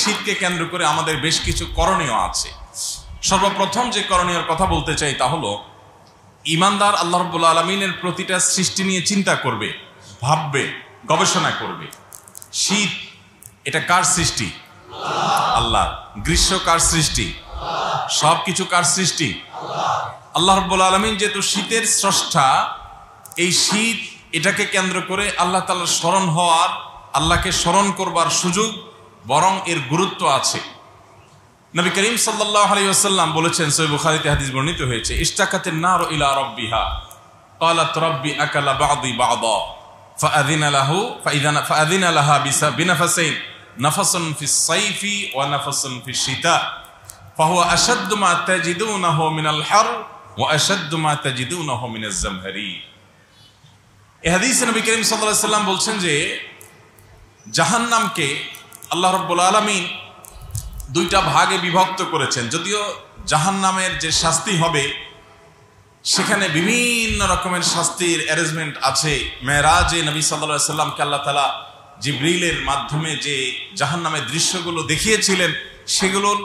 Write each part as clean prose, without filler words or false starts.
শীতকে কেন্দ্র করে আমাদের বেশ কিছু করণীয় আছে। সর্বপ্রথম যে করণীয় কথা বলতে চাই তা হলো, ঈমানদার আল্লাহ রাব্বুল আলামিনের প্রতিটা সৃষ্টি নিয়ে চিন্তা করবে, ভাববে, গবেষণা করবে। শীত এটা কার সৃষ্টি? আল্লাহ। গ্রীষ্ম কার সৃষ্টি? সবকিছু কার সৃষ্টি? আল্লাহ রাব্বুল আলামিন যেহেতু শীতের স্রষ্টা, এই শীত এটাকে কেন্দ্র করে আল্লাহ তাআলার স্মরণ হওয়ার, আল্লাহকে স্মরণ করবার সুযোগ, বরং এর গুরুত্ব আছে। নবী করিম সাল্লাল্লাহু আলাইহি ওয়াসাল্লাম বলেছেন, সহিহ বুখারীতে হাদিস বর্ণিত হয়েছে, ইশতাকাতিন নারু ইলা রাব্বিহা ক্বালাত রাব্বি আকালা বা'দি বা'দা ফাআযিনা লাহা বিনাফাসাইন নাফাসুন ফিস সাইফি ওয়া নাফাসুন ফিশ শিতা ফাহুয়া আশাদ্দু মা তাজিদুনাহু মিনাল হার ওয়া আশাদ্দু মা তাজিদুনাহু মিনাজ জামহারি। এই হাদিসে নবী করিম সাল্লাল্লাহু আলাইহি ওয়াসাল্লাম বলছেন যে জাহান্নামকে আল্লাহ রাব্বুল আলামিন দুইটা ভাগে বিভক্ত করেছেন। যদিও জাহান্নামের যে শাস্তি হবে সেখানে বিভিন্ন রকমের শাস্তির অ্যারেঞ্জমেন্ট আছে। মেরাজে নবী সাল্লাল্লাহু আলাইহি ওয়াসাল্লামকে আল্লাহ তাআলা জিবরিলের মাধ্যমে যে জাহান্নামের দৃশ্যগুলো দেখিয়েছিলেন, সেগুলোর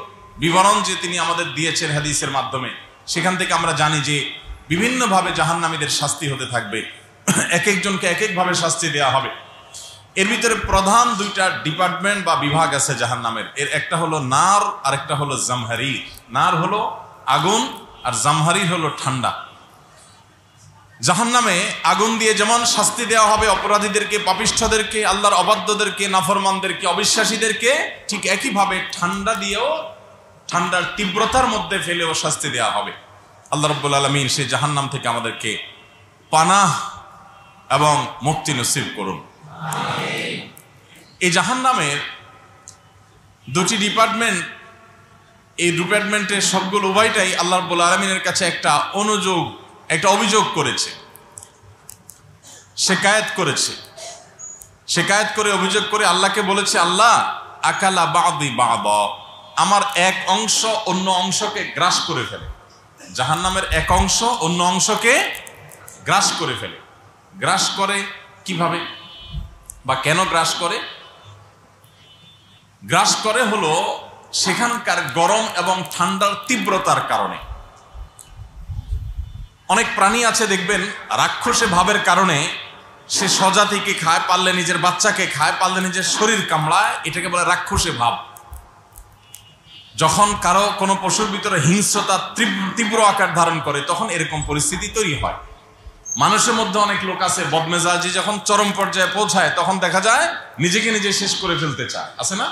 বিবরণ যে তিনি আমাদের দিয়েছেন হাদিসের মাধ্যমে, সেখান থেকে আমরা জানি যে বিভিন্নভাবে জাহান্নামীদের শাস্তি হতে থাকবে, এক একজনকে এক একভাবে শাস্তি দেওয়া হবে। এর ভিতরে প্রধান দুইটা ডিপার্টমেন্ট বা বিভাগ আছে জাহান্নামের। এর একটা হলো নার আর একটা হলো জামহারি। নার হলো আগুন আর জামহারি হলো ঠান্ডা। জাহান্নামে আগুন দিয়ে যেমন শাস্তি দেওয়া হবে অপরাধীদেরকে, পাপিষ্ঠদেরকে, আল্লাহর অবাধ্যদেরকে, নাফরমানদেরকে, অবিশ্বাসীদেরকে, ঠিক একইভাবে ঠান্ডা দিয়েও, ঠান্ডার তীব্রতার মধ্যে ফেলেও শাস্তি দেওয়া হবে। আল্লাহ রাব্বুল আলামিন সেই জাহান্নাম থেকে আমাদেরকে পানাহ এবং মুক্তি নসিব করুন। এই জাহান্নামের দুটি ডিপার্টমেন্ট, এই ডিপার্টমেন্টের সবগুলো উভয়টাই আল্লাহ রাব্বুল আলামিনের কাছে একটা অভিযোগ করেছে, শিকায়াত করে অভিযোগ করে আল্লাহকে বলেছে, আল্লাহ আকালা বা'দি বা'দা, আমার এক অংশ অন্য অংশকে গ্রাস করে ফেলে। জাহান্নামের এক অংশ অন্য অংশকে গ্রাস করে ফেলে। গ্রাস করে কিভাবে বা কেন গ্রাস করে? গ্রাস করে হলো সেখানকার গরম এবং ঠান্ডার তীব্রতার কারণে। অনেক প্রাণী আছে দেখবেন, রাক্ষসে ভাবের কারণে সে স্বজাতিকে খায়, পারলে নিজের বাচ্চাকে খায়, পারলে নিজের শরীর কামড়ায়, এটাকে বলে রাক্ষসে ভাব। যখন কারো কোনো পশুর ভিতরে হিংস্রতা তীব্র আকার ধারণ করে, তখন এরকম পরিস্থিতি তৈরি হয়। মানুষের মধ্যে অনেক লোক আছে বদমেজাজি, যখন চরম পর্যায়ে পৌঁছায় তখন দেখা যায় নিজেকে নিজে শেষ করে ফেলতে চায়, আছে না?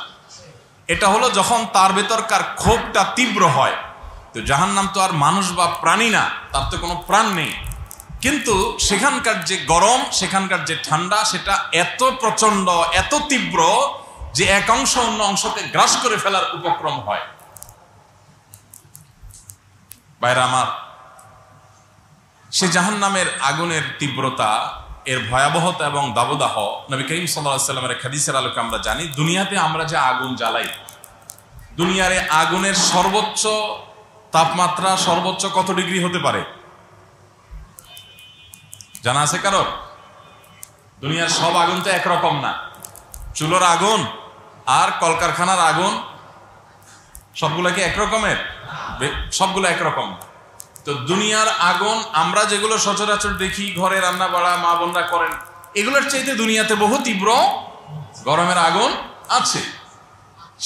এটা হলো যখন তার ভেতরকার ক্ষোভটা তীব্র হয়। তো জাহান্নাম তো আর মানুষ বা প্রাণী না, তার তো কোনো প্রাণ নেই, কিন্তু সেখানকার যে গরম, সেখানকার যে ঠান্ডা, সেটা এত প্রচন্ড, এত তীব্র যে এক অংশ অন্য অংশকে গ্রাস করে ফেলার উপক্রম হয়। ভাইরা আমার, সে জাহান্নামের আগুনের তীব্রতা, এর ভয়াবহতা এবং দাবদাহ নবী করিম সাল্লাল্লাহু আলাইহি ওয়াসাল্লামের হাদিসের আলোকে আমরা জানি। দুনিয়াতে আমরা যে আগুন জ্বালাই, দুনিয়ার আগুনের সর্বোচ্চ তাপমাত্রা সর্বোচ্চ কত ডিগ্রি হতে পারে জানা আছে কারোর? দুনিয়ার সব আগুন তো একরকম না। চুলোর আগুন আর কলকারখানার আগুন সবগুলো কি একরকমের? সবগুলো একরকম। তো দুনিয়ার আগুন আমরা যেগুলো সচরাচর দেখি, ঘরে রান্না বাড়া মা বোনরা করেন, এগুলোর চাইতে দুনিয়াতে বহু তীব্র গরমের আগুন আছে।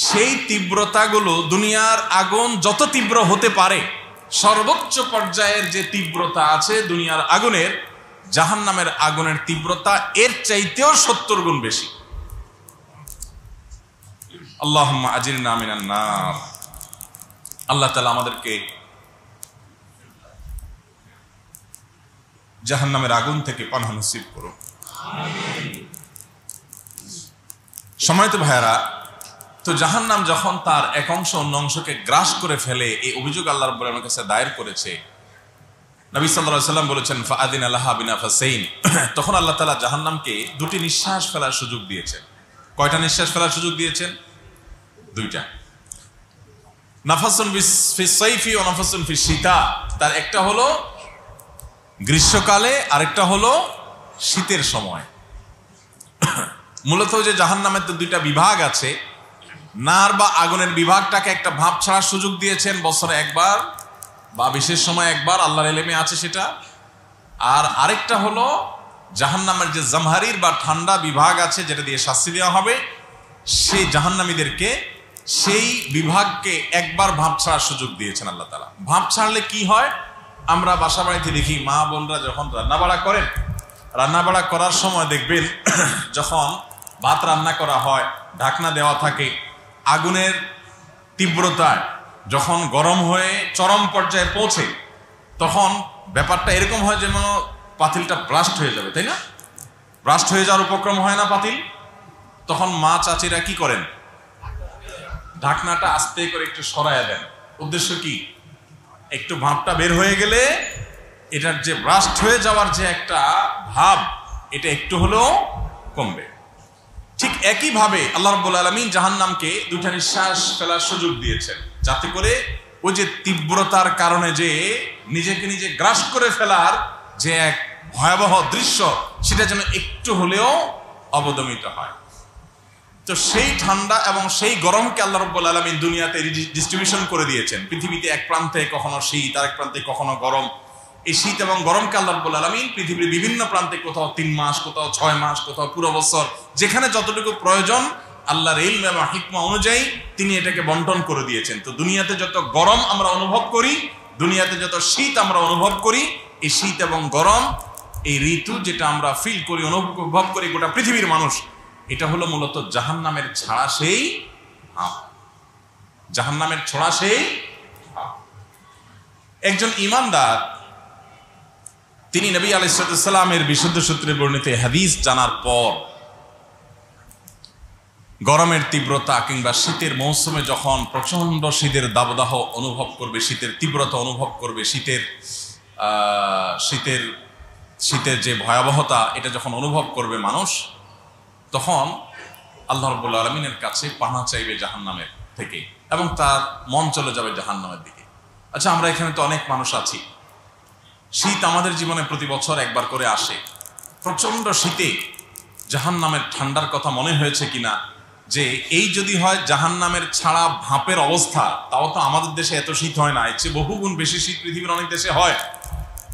সেই তীব্রতাগুলো, দুনিয়ার আগুন যত তীব্র হতে পারে, সর্বোচ্চ পর্যায়ের যে তীব্রতা আছে দুনিয়ার আগুনের, জাহান্নামের আগুনের তীব্রতা এর চাইতেও 70 গুণ বেশি। আল্লাহুম্মা আজিরনা মিনান নার। আল্লাহ তাআলা আমাদেরকে জাহান্নামের আগুন থেকে পানাহ নসিব করুন। সময়ত ভাইয়ারা, তো জাহান্নাম যখন তার এক অংশ অন্য অংশকে গ্রাস করে ফেলে, এই অভিযোগ আল্লাহ রাব্বুল আলামিনের কাছে দায়ের করেছে। নবী সাল্লাল্লাহু আলাইহি ওয়াসাল্লাম বলেছেন, ফাআযিনা লাহা বিনাফাসাইন, তখন আল্লাহ তাআলা জাহান্নামকে দুটি নিঃশ্বাস ফেলার সুযোগ দিয়েছেন। কয়টা নিঃশ্বাস ফেলার সুযোগ দিয়েছেন? দুইটা। নাফাসুন ফিস সাইফি ওয়া নাফাসুন ফিশ শিতা, তার একটা হলো গ্রীষ্মকালে, আরেকটা হলো শীতের সময়। মূলত যে জাহান্নামের তো দুইটা বিভাগ আছে, নার বা আগুনের বিভাগটাকে একটা ভাব ছাড়ার সুযোগ দিয়েছেন বছরে একবার বা বিশেষ সময় একবার, আল্লাহর ইলমে আছে সেটা। আর আরেকটা হলো জাহান্নামের যে জামহারির বা ঠান্ডা বিভাগ আছে যেটা দিয়ে শাস্তি দেওয়া হবে, সেই জাহান্নামীদেরকে সেই বিভাগকে একবার ভাব ছাড়ার সুযোগ দিয়েছেন আল্লাহ তাআলা। ভাব ছাড়লে কি হয়, আমরা বাসা বাড়িতে দেখি মা বোনরা যখন রান্নাবাড়া করেন, রান্নাবাড়া করার সময় দেখবেন যখন ভাত রান্না করা হয় ঢাকনা দেওয়া থাকে, আগুনের তীব্রতায় যখন গরম হয়ে চরম পর্যায়ে পৌঁছে তখন ব্যাপারটা এরকম হয় যেন পাতিলটা ব্রাস্ট হয়ে যাবে, তাই না? ব্রাস্ট হয়ে যাওয়ার উপক্রম হয় না পাতিল? তখন মা চাচিরা কি করেন, ঢাকনাটা আস্তে করে একটু সরাইয়া দেন। উদ্দেশ্য কি, একটু ভাবটা বের হয়ে গেলে এটার যে ব্রাস্ট হয়ে যাওয়ার যে একটা ভাব এটা একটু হলেও কমবে। ঠিক একইভাবে আল্লাহ রাব্বুল আলামিন জাহান্নামকে দুইটা নিঃশ্বাস ফেলার সুযোগ দিয়েছেন, যাতে করে ওই যে তীব্রতার কারণে যে নিজেকে নিজে গ্রাস করে ফেলার যে এক ভয়াবহ দৃশ্য সেটা যেন একটু হলেও অবদমিত হয়। তো সেই ঠান্ডা এবং সেই গরমকে আল্লাহ রাব্বুল আলামিন দুনিয়াতে ডিস্ট্রিবিউশন করে দিয়েছেন। পৃথিবীতে এক প্রান্তে কখনো শীত, আরেক প্রান্তে কখনো গরম। এই শীত এবং গরমকে আল্লাহ রাব্বুল আলামিন পৃথিবীর বিভিন্ন প্রান্তে কোথাও 3 মাস, কোথাও 6 মাস, কোথাও পুরো বছর, যেখানে যতটুকু প্রয়োজন আল্লাহর ইলম এবং হিকমা অনুযায়ী তিনি এটাকে বন্টন করে দিয়েছেন। তো দুনিয়াতে যত গরম আমরা অনুভব করি, দুনিয়াতে যত শীত আমরা অনুভব করি, এই শীত এবং গরম এই ঋতু যেটা আমরা ফিল করি, অনুভব করি গোটা পৃথিবীর মানুষ, এটা হলো মূলত জাহান্নামের ছাড়া সেই ভাব। জাহান্নামের ছড়া সেই ভাব। একজন ঈমানদার তিনি নবী আলাইহিস সালামের বিশুদ্ধ সূত্রে বর্ণিত হাদিস জানার পর গরমের তীব্রতা কিংবা শীতের মৌসুমে যখন প্রচন্ড শীতের দাবদাহ অনুভব করবে, শীতের তীব্রতা অনুভব করবে, শীতের যে ভয়াবহতা এটা যখন অনুভব করবে মানুষ, তখন আল্লাহ রাব্বুল আলামিনের কাছে পানাহ চাইবে জাহান্নামের থেকে এবং তার মন চলে যাবে জাহান্নামের দিকে। আচ্ছা, আমরা এখানে তো অনেক মানুষ আছি, শীত আমাদের জীবনে প্রতি বছর একবার করে আসে। প্রচন্ড শীতে জাহান্নামের ঠান্ডার কথা মনে হয়েছে কিনা যে এই যদি হয় জাহান্নামের ছাড়া ভাপের অবস্থা, তাও তো আমাদের দেশে এত শীত হয় না, এর চেয়ে বহুগুণ বেশি শীত পৃথিবীর অনেক দেশে হয়।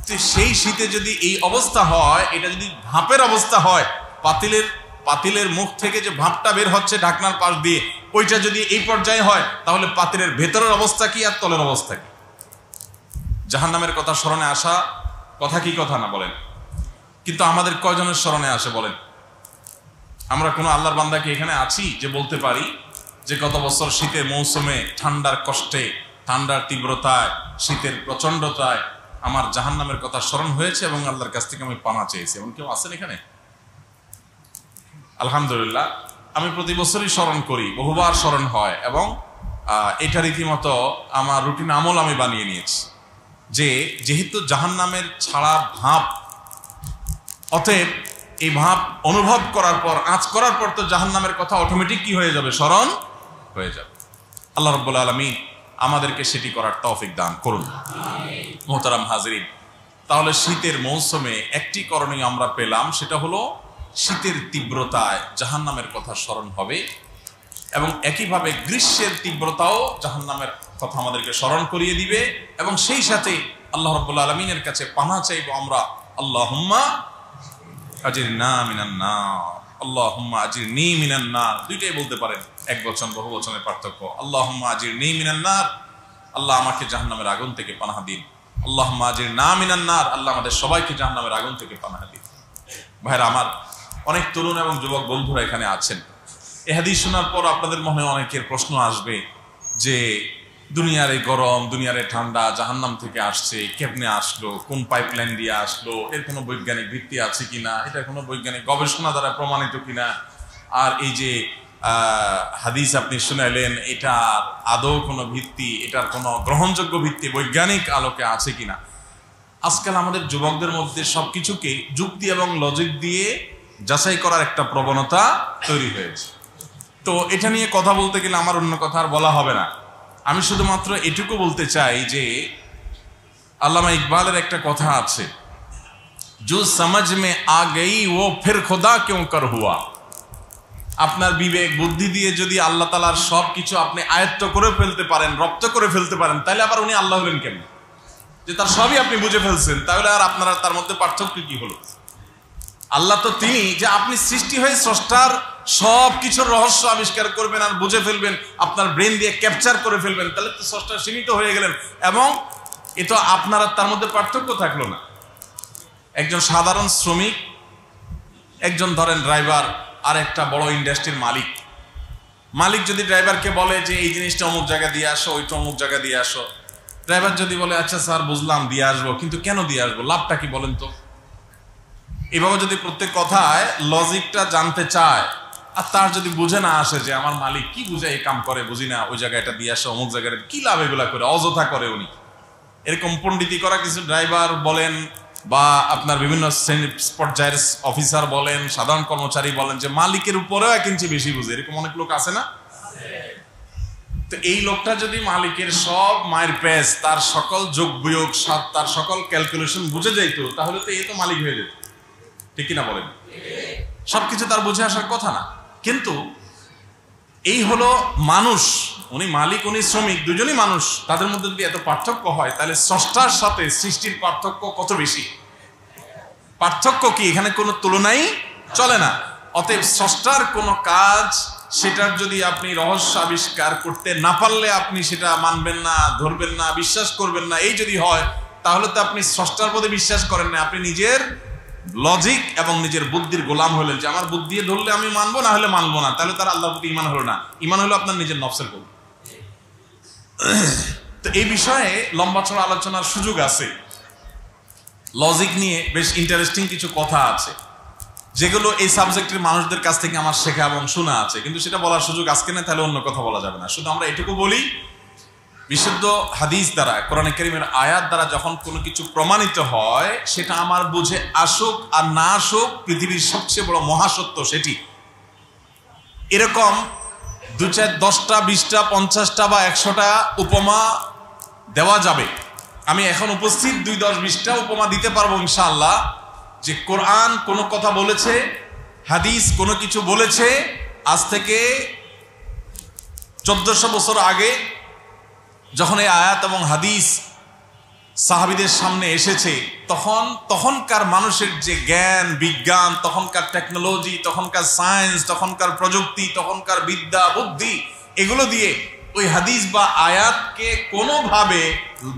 তো সেই শীতে যদি এই অবস্থা হয়, এটা যদি ভাপের অবস্থা হয়, পাতিলের মুখ থেকে যে ভাপটা বের হচ্ছে ঢাকনার পাশ দিয়ে, ওইটা যদি এই পর্যায়ে হয়, তাহলে পাতিলের ভেতরের অবস্থা কি আর তলের অবস্থা কি? জাহান্নামের কথা স্মরণে আসা কথা কি কথা না বলেন? কিন্তু আমাদের কয়জনের স্মরণে আসে বলেন? আমরা কোনো আল্লাহর বান্দা কি এখানে আছি যে বলতে পারি যে গত বছর শীতের মৌসুমে ঠান্ডার কষ্টে, ঠান্ডার তীব্রতায়, শীতের প্রচন্ডতায় আমার জাহান্নামের কথা স্মরণ হয়েছে এবং আল্লাহর কাছ থেকে আমি পানাহ চেয়েছি? এমন কেউ আছেন এখানে? আলহামদুলিল্লাহ, আমি প্রতি বছরই স্মরণ করি, বহুবার স্মরণ হয় এবং এটা রীতিমতো আমার রুটিন আমল আমি বানিয়ে নিয়েছি যে যেহেতু জাহান্নামের ছাড়া ভাব, অতএব এই ভাব অনুভব করার পর, আঁচ করার পর তো জাহান্নামের কথা অটোমেটিক কি হয়ে যাবে, স্মরণ হয়ে যাবে। আল্লাহ রাব্বুল আলামিন আমাদেরকে সেটি করার তৌফিক দান করুন। মোহতারাম হাজিরিন, তাহলে শীতের মৌসুমে একটি করণীয় আমরা পেলাম, সেটা হলো শীতের তীব্রতায় জাহান্নামের কথা স্মরণ হবে এবং একইভাবে গ্রীষ্মের তীব্রতাও জাহান্নামের কথা আমাদেরকে স্মরণ করিয়ে দিবে এবং সেই সাথে আল্লাহ রাব্বুল আলামিনের কাছে পানাহ চাইবো আমরা, আল্লাহুম্মা আজিরনা মিনান নার, আল্লাহুম্মা আজিরনি মিনান নার। দুইটাই বলতে পারেন, এক বচন বহু বচনের পার্থক্য। আল্লাহুম্মা আজিরনি মিনান নার, আল্লাহ আমাকে জাহান্নামের আগুন থেকে পানাহ দিন। আল্লাহুম্মা আজিরনা মিনান নার, আল্লাহ আমাদের সবাইকে জাহান্নামের আগুন থেকে পানাহ দিন। ভাইরা আমার, অনেক তরুণ এবং যুবক বন্ধুরা এখানে আছেন। এই হাদিস শোনার পর আপনাদের মনে অনেকের প্রশ্ন আসবে যে দুনিয়ার এই গরম, দুনিয়ার এই ঠান্ডা জাহান্নাম থেকে আসছে, কেমনে আসলো, কোন পাইপলাইন দিয়ে আসলো, এর কোনো বৈজ্ঞানিক ভিত্তি আছে কিনা, এটা কোনো বৈজ্ঞানিক গবেষণা দ্বারা প্রমাণিত কিনা, আর এই যে হাদিস আপনি শুনাইলেন এটার আদৌ কোনো ভিত্তি, এটার কোনো গ্রহণযোগ্য ভিত্তি বৈজ্ঞানিক আলোকে আছে কিনা। আজকাল আমাদের যুবকদের মধ্যে সবকিছুকে যুক্তি এবং লজিক দিয়ে যাচাই করার একটা প্রবণতা তৈরি হয়েছে। তো এটা নিয়ে কথা বলতে গেলে আমার অন্য কথা আর বলা হবে না। আমি শুধুমাত্র এটুকু বলতে চাই যে আল্লামা ইকবালের একটা কথা আছে, जो समझ में आ गई वो फिर खुदा क्यों कर हुआ। আপনার বিবেক বুদ্ধি দিয়ে যদি আল্লাহ তাআলার সবকিছু আপনি আয়ত্ত করে ফেলতে পারেন, রপ্ত করে ফেলতে পারেন, তাহলে আবার উনি আল্লাহ হলেন কেমন? যে তার সবই আপনি বুঝে ফেলছেন, তাহলে আর আপনারা তার মধ্যে পার্থক্য কি হলো? আল্লাহ তো তিনি যে আপনি সৃষ্টি হয়ে স্রষ্টার সব কিছুর রহস্য আবিষ্কার করবেন আর বুঝে ফেলবেন, আপনার ব্রেন দিয়ে ক্যাপচার করে ফেলবেন, তাহলে তো স্রষ্টা সীমিত হয়ে গেলেন, এবং এ তো আপনার আর তার মধ্যে পার্থক্য থাকলো না। একজন সাধারণ শ্রমিক, একজন ধরেন ড্রাইভার, আর একটা বড় ইন্ডাস্ট্রির মালিক। মালিক যদি ড্রাইভারকে বলে যে এই জিনিসটা অমুক জায়গা দিয়ে আসো, ওইটা অমুক জায়গা দিয়ে আসো, ড্রাইভার যদি বলে আচ্ছা স্যার বুঝলাম দিয়ে আসবো, কিন্তু কেন দিয়ে আসবো, লাভটা কি বলেন তো? এভাবে যদি প্রত্যেক কথায় লজিকটা জানতে চায়, আর তার যদি বুঝে না আসে যে আমার মালিক কি বুঝে এই কাম করে, বুঝি না, ওই জায়গায় এটা দিয়ে আসো, অমুক জায়গায় কি লাভ, এগুলা করে অযথা করে উনি, এরকম পণ্ডিতি করা কিছু ড্রাইভার বলেন বা আপনার বিভিন্ন পর্যায়ের অফিসার বলেন, সাধারণ কর্মচারী বলেন, যে মালিকের উপরেও 1 ইঞ্চি বেশি বুঝে, এরকম অনেক লোক আছে না? তো এই লোকটা যদি মালিকের সব মায়ের পেজ, তার সকল যোগ বিয়োগ, তার সকল ক্যালকুলেশন বুঝে যাইতো, তাহলে তো এই তো মালিক হয়ে যেত, ঠিক কিনা বলেন? সবকিছু তার বুঝে আসার কথা না। কিন্তু এই হলো মানুষ, উনি মালিক উনি শ্রমিক, দুজনই মানুষ, তাদের মধ্যে যদি এত পার্থক্য হয়, তাহলে স্রষ্টার সাথে সৃষ্টির পার্থক্য কত বেশি? পার্থক্য কি, এখানে কোনো তুলনাই চলে না। অতএব স্রষ্টার কোনো কাজ, সেটার যদি আপনি রহস্য আবিষ্কার করতে না পারলে আপনি সেটা মানবেন না, ধরবেন না, বিশ্বাস করবেন না, এই যদি হয়, তাহলে তো আপনি স্রষ্টার প্রতি বিশ্বাস করেন না, আপনি নিজের লজিক এবং নিজের বুদ্ধির গোলাম হলেন, যে আমার বুদ্ধি ধরলে আমি মানবো, না হলে মানবো না, তাহলে তার আল্লাহর প্রতি ঈমান হলো না, ঈমান হলো আপনার নিজের নফসের প্রতি। তো এই বিষয়ে লম্বা চড়া আলোচনার সুযোগ আছে, লজিক নিয়ে বেশ ইন্টারেস্টিং কিছু কথা আছে, যেগুলো এই সাবজেক্টের মানুষদের কাছ থেকে আমার শেখা এবং শোনা আছে, কিন্তু সেটা বলার সুযোগ আজকে না, তাহলে অন্য কথা বলা যাবে না। শুধু আমরা এটুকু বলি, বিশুদ্ধ হাদিস দ্বারা, কোরআন কারীমের আয়াত দ্বারা যখন কোনো কিছু প্রমাণিত হয়, সেটা আমার বুঝে আসুক আর না আসুক, পৃথিবীর সবচেয়ে বড় মহাসত্য সেটি। এরকম 2, 4, 10টা, 20টা, 50টা বা 100টা উপমা দেওয়া যাবে। আমি এখন উপস্থিত 2, 10, 20টা উপমা দিতে পারবো ইনশাআল্লাহ, যে কোরআন কোনো কথা বলেছে, হাদিস কোনো কিছু বলেছে, আজ থেকে 1400 বছর আগে যখন এই আয়াত এবং হাদিস সাহাবীদের সামনে এসেছে, তখনকার মানুষের যে জ্ঞান বিজ্ঞান, তখনকার টেকনোলজি, তখনকার সায়েন্স, তখনকার প্রযুক্তি, তখনকার বিদ্যা বুদ্ধি, এগুলো দিয়ে ওই হাদিস বা আয়াতকে কোনোভাবে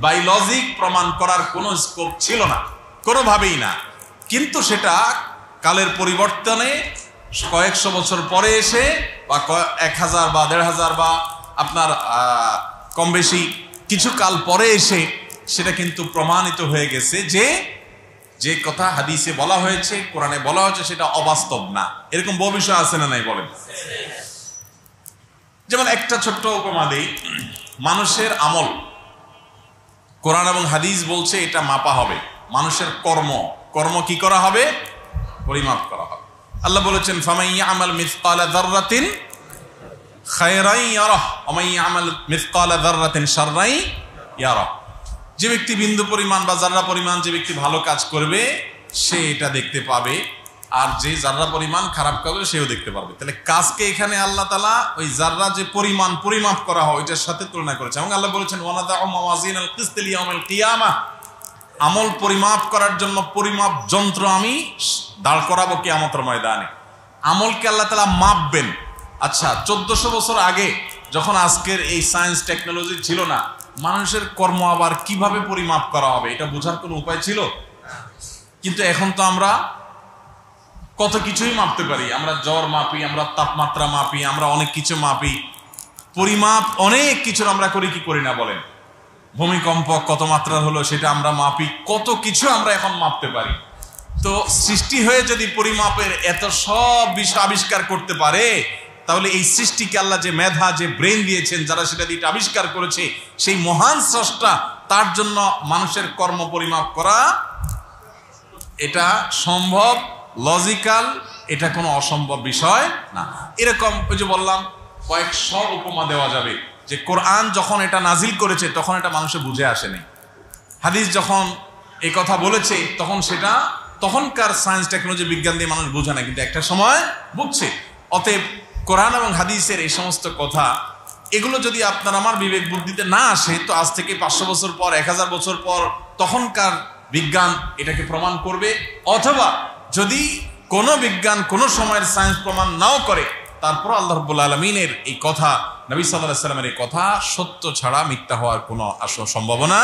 বাই লজিক প্রমাণ করার কোনো স্কোপ ছিল না, কোনোভাবেই না। কিন্তু সেটা কালের পরিবর্তনে কয়েকশো বছর পরে এসে, বা 1000 বা 1500 বা আপনার কম বেশি কিছু কাল পরে এসে সেটা কিন্তু প্রমাণিত হয়ে গেছে যে কথা হাদিসে বলা হয়েছে, কোরআনে বলা হয়েছে, সেটা অবাস্তব না। এরকম বহু বিষয় আছে না নাই বলেন? যেমন একটা ছোট্ট উপমা দেই, মানুষের আমল, কোরআন এবং হাদিস বলছে এটা মাপা হবে, মানুষের কর্ম কি করা হবে? পরিমাপ করা হবে। আল্লাহ বলেছেন ফামান ইয়ামাল মিসকালা যাররাতিন খায়রান ইয়ারাহ ওয়া মান ইয়ামাল মিসকালা যাররাতিন শাররান ইয়ারাহ। যে ব্যক্তি বিন্দু পরিমাণ বা জাররা পরিমাণ যে ব্যক্তি ভালো কাজ করবে সে এটা দেখতে পাবে, আর যে জাররা পরিমাণ খারাপ করবে সেও দেখতে পারবে। তাহলে কাজকে এখানে আল্লাহ তাআলা ওই জাররা যে পরিমাণ পরিমাপ করা হয় ওইটার সাথে তুলনা করেছে। এবং আল্লাহ বলেছেন ওয়ানাদাউ মাওয়াজিনাল কিসত লিয়াউমিল কিয়ামাহ, আমল পরিমাপ করার জন্য পরিমাপ যন্ত্র আমি দাঁড় করাবো কিয়ামতের ময়দানে। আমলকে আল্লাহ তাআলা মাপবেন। আচ্ছা, 1400 বছর আগে যখন আজকের এই সায়েন্স টেকনোলজি ছিল না, মানুষের কর্ম আবার কিভাবে পরিমাপ করা হবে এটা বোঝার কোনো উপায় ছিল? কিন্তু এখন তো আমরা কত কিছুই মাপতে পারি, আমরা জ্বর মাপি, আমরা তাপমাত্রা মাপি, আমরা অনেক কিছু মাপি, পরিমাপ অনেক কিছুর আমরা করি কি করি না বলেন? ভূমিকম্প কত মাত্রার হলো সেটা আমরা মাপি, কত কিছু আমরা এখন মাপতে পারি। তো সৃষ্টি হয়ে যদি পরিমাপের এত সব বিষয় আবিষ্কার করতে পারে, তাহলে এই সৃষ্টিকে আল্লাহ যে মেধা, যে ব্রেন দিয়েছেন, যারা সেটা দিয়ে আবিষ্কার করেছে, সেই মহান স্রষ্টা, তার জন্য মানুষের কর্ম পরিমাপ করা এটা সম্ভব, লজিক্যাল, এটা কোনো অসম্ভব বিষয় না। এরকম ওই যে বললাম কয়েকশো উপমা দেওয়া যাবে, যে কোরআন যখন এটা নাজিল করেছে তখন এটা মানুষে বুঝে আসেনি, হাদিস যখন এই কথা বলেছে তখন সেটা তখনকার সায়েন্স টেকনোলজি বিজ্ঞান দিয়ে মানুষ বোঝে না, কিন্তু একটা সময় বুঝছে। অতএব কোরআন এবং হাদিসের এই সমস্ত কথা, এগুলো যদি আপনার আমার বিবেক বুদ্ধিতে না আসে, তো আজ থেকে 500 বছর পর, 1000 বছর পর তখনকার বিজ্ঞান এটাকে প্রমাণ করবে, অথবা যদি কোনো বিজ্ঞান কোনো সময়ের সায়েন্স প্রমাণ নাও করে, তারপর আল্লাহ রাব্বুল আলামিনের এই কথা, নবী সাল্লাল্লাহু আলাইহি সাল্লামের এই কথা সত্য ছাড়া মিথ্যা হওয়ার কোনো সম্ভাবনা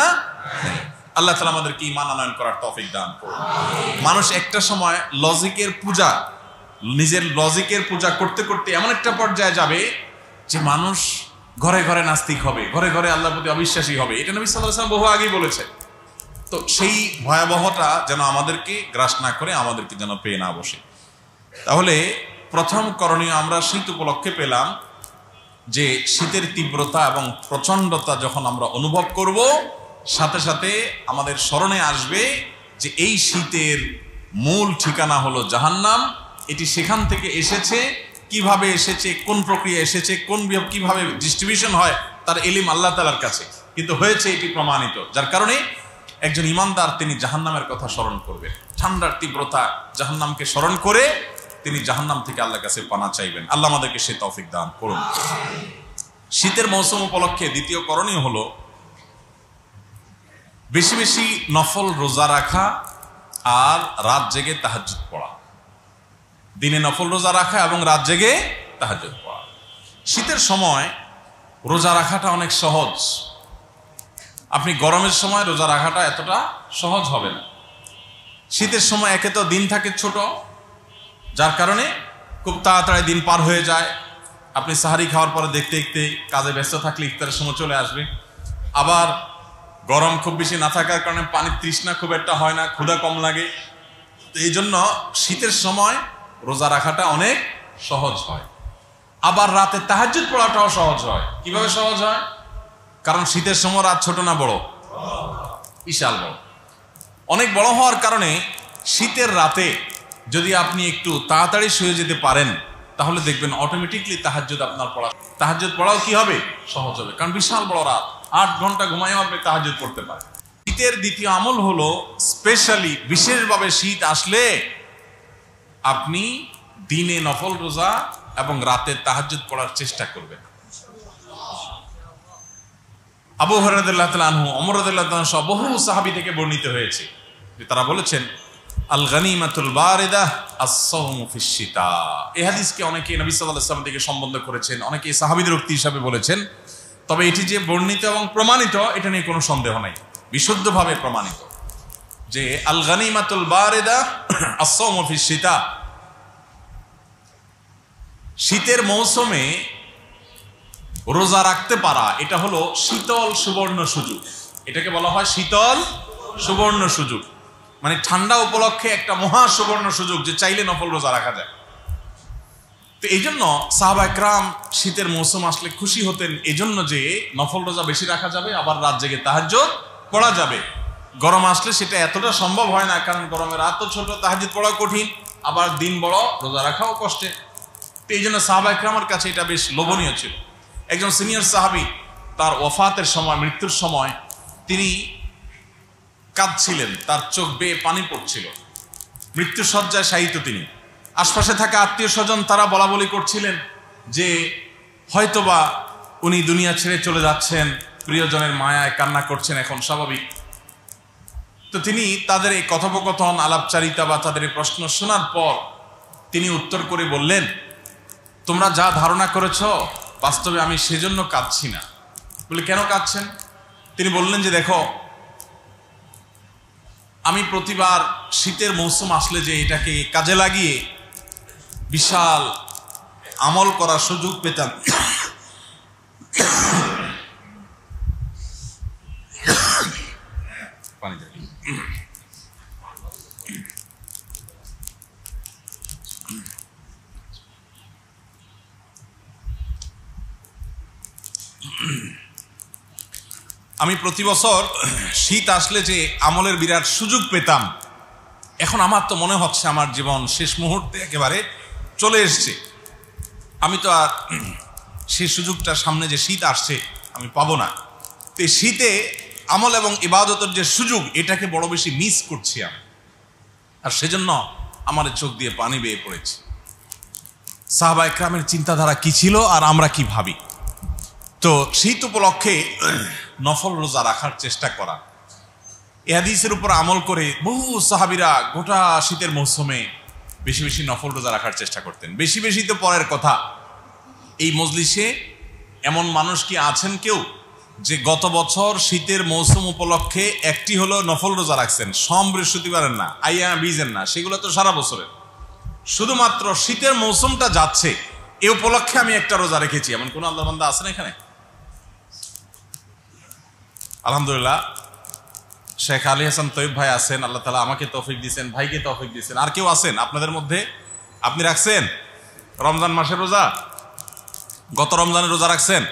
নেই। আল্লাহ তাআলা আমাদেরকে ঈমান আনয়ন করার তৌফিক দান করুন। মানুষ একটা সময় লজিকের পূজা, নিজের লজিকের পূজা করতে করতে এমন একটা পর্যায়ে যাবে যে মানুষ ঘরে ঘরে নাস্তিক হবে, ঘরে ঘরে আল্লাহর প্রতি অবিশ্বাসী হবে। এটা নবী সাল্লাল্লাহু আলাইহি ওয়াসাল্লাম বহু আগেই বলেছে। তো সেই ভয়াবহতা যেন আমাদেরকে গ্রাস না করে, আমাদেরকে যেন পেয়ে না বসে। তাহলে প্রথম করণীয় আমরা শীত উপলক্ষে পেলাম যে শীতের তীব্রতা এবং প্রচণ্ডতা যখন আমরা অনুভব করব, সাথে সাথে আমাদের স্মরণে আসবে যে এই শীতের মূল ঠিকানা হলো জাহান্নাম। এটি সেখান থেকে এসেছে, কিভাবে এসেছে, কোন প্রক্রিয়া এসেছে, কিভাবে ডিস্ট্রিবিউশন হয়, তার ইলম আল্লাহ তাআলার কাছে, কিন্তু হয়েছে এটি প্রমাণিত। যার কারণে একজন ইমানদার তিনি জাহান্নামের কথা স্মরণ করবেন, ঠান্ডার তীব্রতা জাহান্নামকে স্মরণ করে তিনি জাহান্নাম থেকে আল্লাহর কাছে পানা চাইবেন। আল্লাহ আমাদেরকে সে তৌফিক দান করুন। শীতের মৌসুম উপলক্ষে দ্বিতীয় করণীয় হলো বেশি বেশি নফল রোজা রাখা আর রাত জেগে তাহাজ্জুদ পড়া। দিনে নফল রোজা রাখা এবং রাত জেগে তাহাজ্জুদ পড়া। শীতের সময় রোজা রাখাটা অনেক সহজ। আপনি গরমের সময় রোজা রাখাটা এতটা সহজ হবে না। শীতের সময় একে তো দিন থাকে ছোট, যার কারণে খুব তাড়াতাড়ি দিন পার হয়ে যায়। আপনি সাহারি খাওয়ার পরে দেখতে দেখতে কাজে ব্যস্ত থাকলে ইফতারের সময় চলে আসবে। আবার গরম খুব বেশি না থাকার কারণে পানির তৃষ্ণা খুব একটা হয় না, ক্ষুধা কম লাগে। তো এই জন্য শীতের সময় রোজা রাখাটা অনেক সহজ হয়। আবার রাতে তাহাজ্জুদ পড়াটাও সহজ হয়। কিভাবে সহজ হয়? কারণ শীতের সময় রাত ছোট না বড়? বিশাল বড়। অনেক বড় হওয়ার কারণে শীতের রাতে যদি আপনি একটু তাড়াতাড়ি শুয়ে যেতে পারেন, তাহলে দেখবেন অটোমেটিকলি তাহাজ্জুদ আপনার পড়া, তাহাজ্জুদ পড়াও কি হবে? সহজ হবে। কারণ বিশাল বড় রাত, 8 ঘন্টা ঘুমায়ও আপনি তাহাজ্জুদ পড়তে পারেন। শীতের দ্বিতীয় আমল হলো, স্পেশালি বিশেষভাবে শীত আসলে আপনি দিনে নফল রোজা এবং রাতে তাহাজ্জুদ পড়ার চেষ্টা করবেন। আবু হুরায়রা রাদিয়াল্লাহু তাআলা আনহু, ওমর রাদিয়াল্লাহু তাআলা সহ বহু সাহাবী থেকে বর্ণিত হয়েছে যে তারা বলেছেন, আল গনিমাতুল বারিদা আস-সাওমু ফিশ শিতা। এই হাদিসকে অনেকে নবী সাল্লাল্লাহু আলাইহি ওয়াসাল্লাম থেকে সম্বন্ধ করেছেন, অনেকে সাহাবীদের উক্তি হিসাবে বলেছেন। তবে এটি যে বর্ণিত এবং প্রমাণিত, এটা নিয়ে কোনো সন্দেহ নাই, বিশুদ্ধভাবে প্রমাণিত যে আল গনিমাতুল বারিদা আস-সাওমু ফিশ শিতা, শীতের মৌসুমে রোজা রাখতে পারা এটা হলো শীতল সুবর্ণ সুযোগ। এটাকে বলা হয় শীতল সুবর্ণ সুযোগ, মানে ঠান্ডা উপলক্ষে একটা মহা সুবর্ণ সুযোগ যে চাইলে নফল রোজা রাখা যায়। তো এই জন্য সাহাবা একরাম শীতের মৌসুম আসলে খুশি হতেন, এই জন্য যে নফল রোজা বেশি রাখা যাবে, আবার রাত জেগে তাহাজ্জুদ পড়া যাবে। গরম আসলে সেটা এতটা সম্ভব হয় না, কারণ গরমের রাত তো ছোট, তাহাজ্জুদ পড়া কঠিন, আবার দিন বড়, রোজা রাখাও কষ্টে। তো এই জন্য সাহাবা একরামের কাছে এটা বেশ লোভনীয় ছিল। একজন সিনিয়র সাহাবী তার ওয়াফাতের সময়, মৃত্যুর সময় তিনি কাঁদছিলেন, তার চোখ বেয়ে পানি পড়ছিল, মৃত্যু শয্যায় শায়িত তিনি। আশপাশে থাকা আত্মীয় স্বজন তারা বলা বলি করছিলেন যে হয়তোবা উনি দুনিয়া ছেড়ে চলে যাচ্ছেন, প্রিয়জনের মায়ায় কান্না করছেন, এখন স্বাভাবিক। তো তিনি তাদের এই কথোপকথন, আলাপচারিতা বা তাদের এই প্রশ্ন শোনার পর তিনি উত্তর করে বললেন, তোমরা যা ধারণা করেছ বাস্তবে আমি সেজন্য কাঁদছি না। বলে, কেন কাঁদছেন? তিনি বললেন যে দেখো, আমি প্রতিবার শীতের মৌসুম আসলে যে এটাকে কাজে লাগিয়ে বিশাল আমল করার সুযোগ পেতাম, আমি প্রতি বছর শীত আসলে যে আমলের বিরাট সুযোগ পেতাম, এখন আমার তো মনে হচ্ছে আমার জীবন শেষ মুহূর্তে একেবারে চলে এসছে। আমি তো আর সেই সুযোগটা, সামনে যে শীত আসছে আমি পাবো না। তো এই শীতে আমল এবং ইবাদতের যে সুযোগ, এটাকে বড় বেশি মিস করছি আমি, আর সেজন্য আমার চোখ দিয়ে পানি বেয়ে পড়েছে। সাহাবা ইকরামের চিন্তাধারা কি ছিল আর আমরা কি ভাবি। তো শীত উপলক্ষে নফল রোজা রাখার চেষ্টা করা, এ হাদিসের উপর আমল করে বহু সাহাবীরা গোটা শীতের মৌসুমে বেশি বেশি নফল রোজা রাখার চেষ্টা করতেন। বেশি বেশি তো পরের কথা, এই মজলিসে এমন মানুষ কি আছেন কেউ যে গত বছর শীতের মৌসুম উপলক্ষে একটি হলো নফল রোজা রাখছেন? সোম বৃহস্পতিবারের না, আইয়া বীজের না, সেগুলো তো সারা বছরের। শুধুমাত্র শীতের মৌসুমটা যাচ্ছে এ উপলক্ষে আমি একটা রোজা রেখেছি, এমন কোন আল্লাহর বান্দা আছেন এখানে? আলহামদুলিল্লাহ, শেখ আলী হাসান তৈব ভাই আছেন, আল্লাহ তাআলা আমাকে তৌফিক দিয়েছেন, ভাইকে তৌফিক দিয়েছেন। আর কেউ আছেন আপনাদের মধ্যে? আপনি রাখছেন রমজান মাসের রোজা? গত রমজানের রোজা রাখছেন?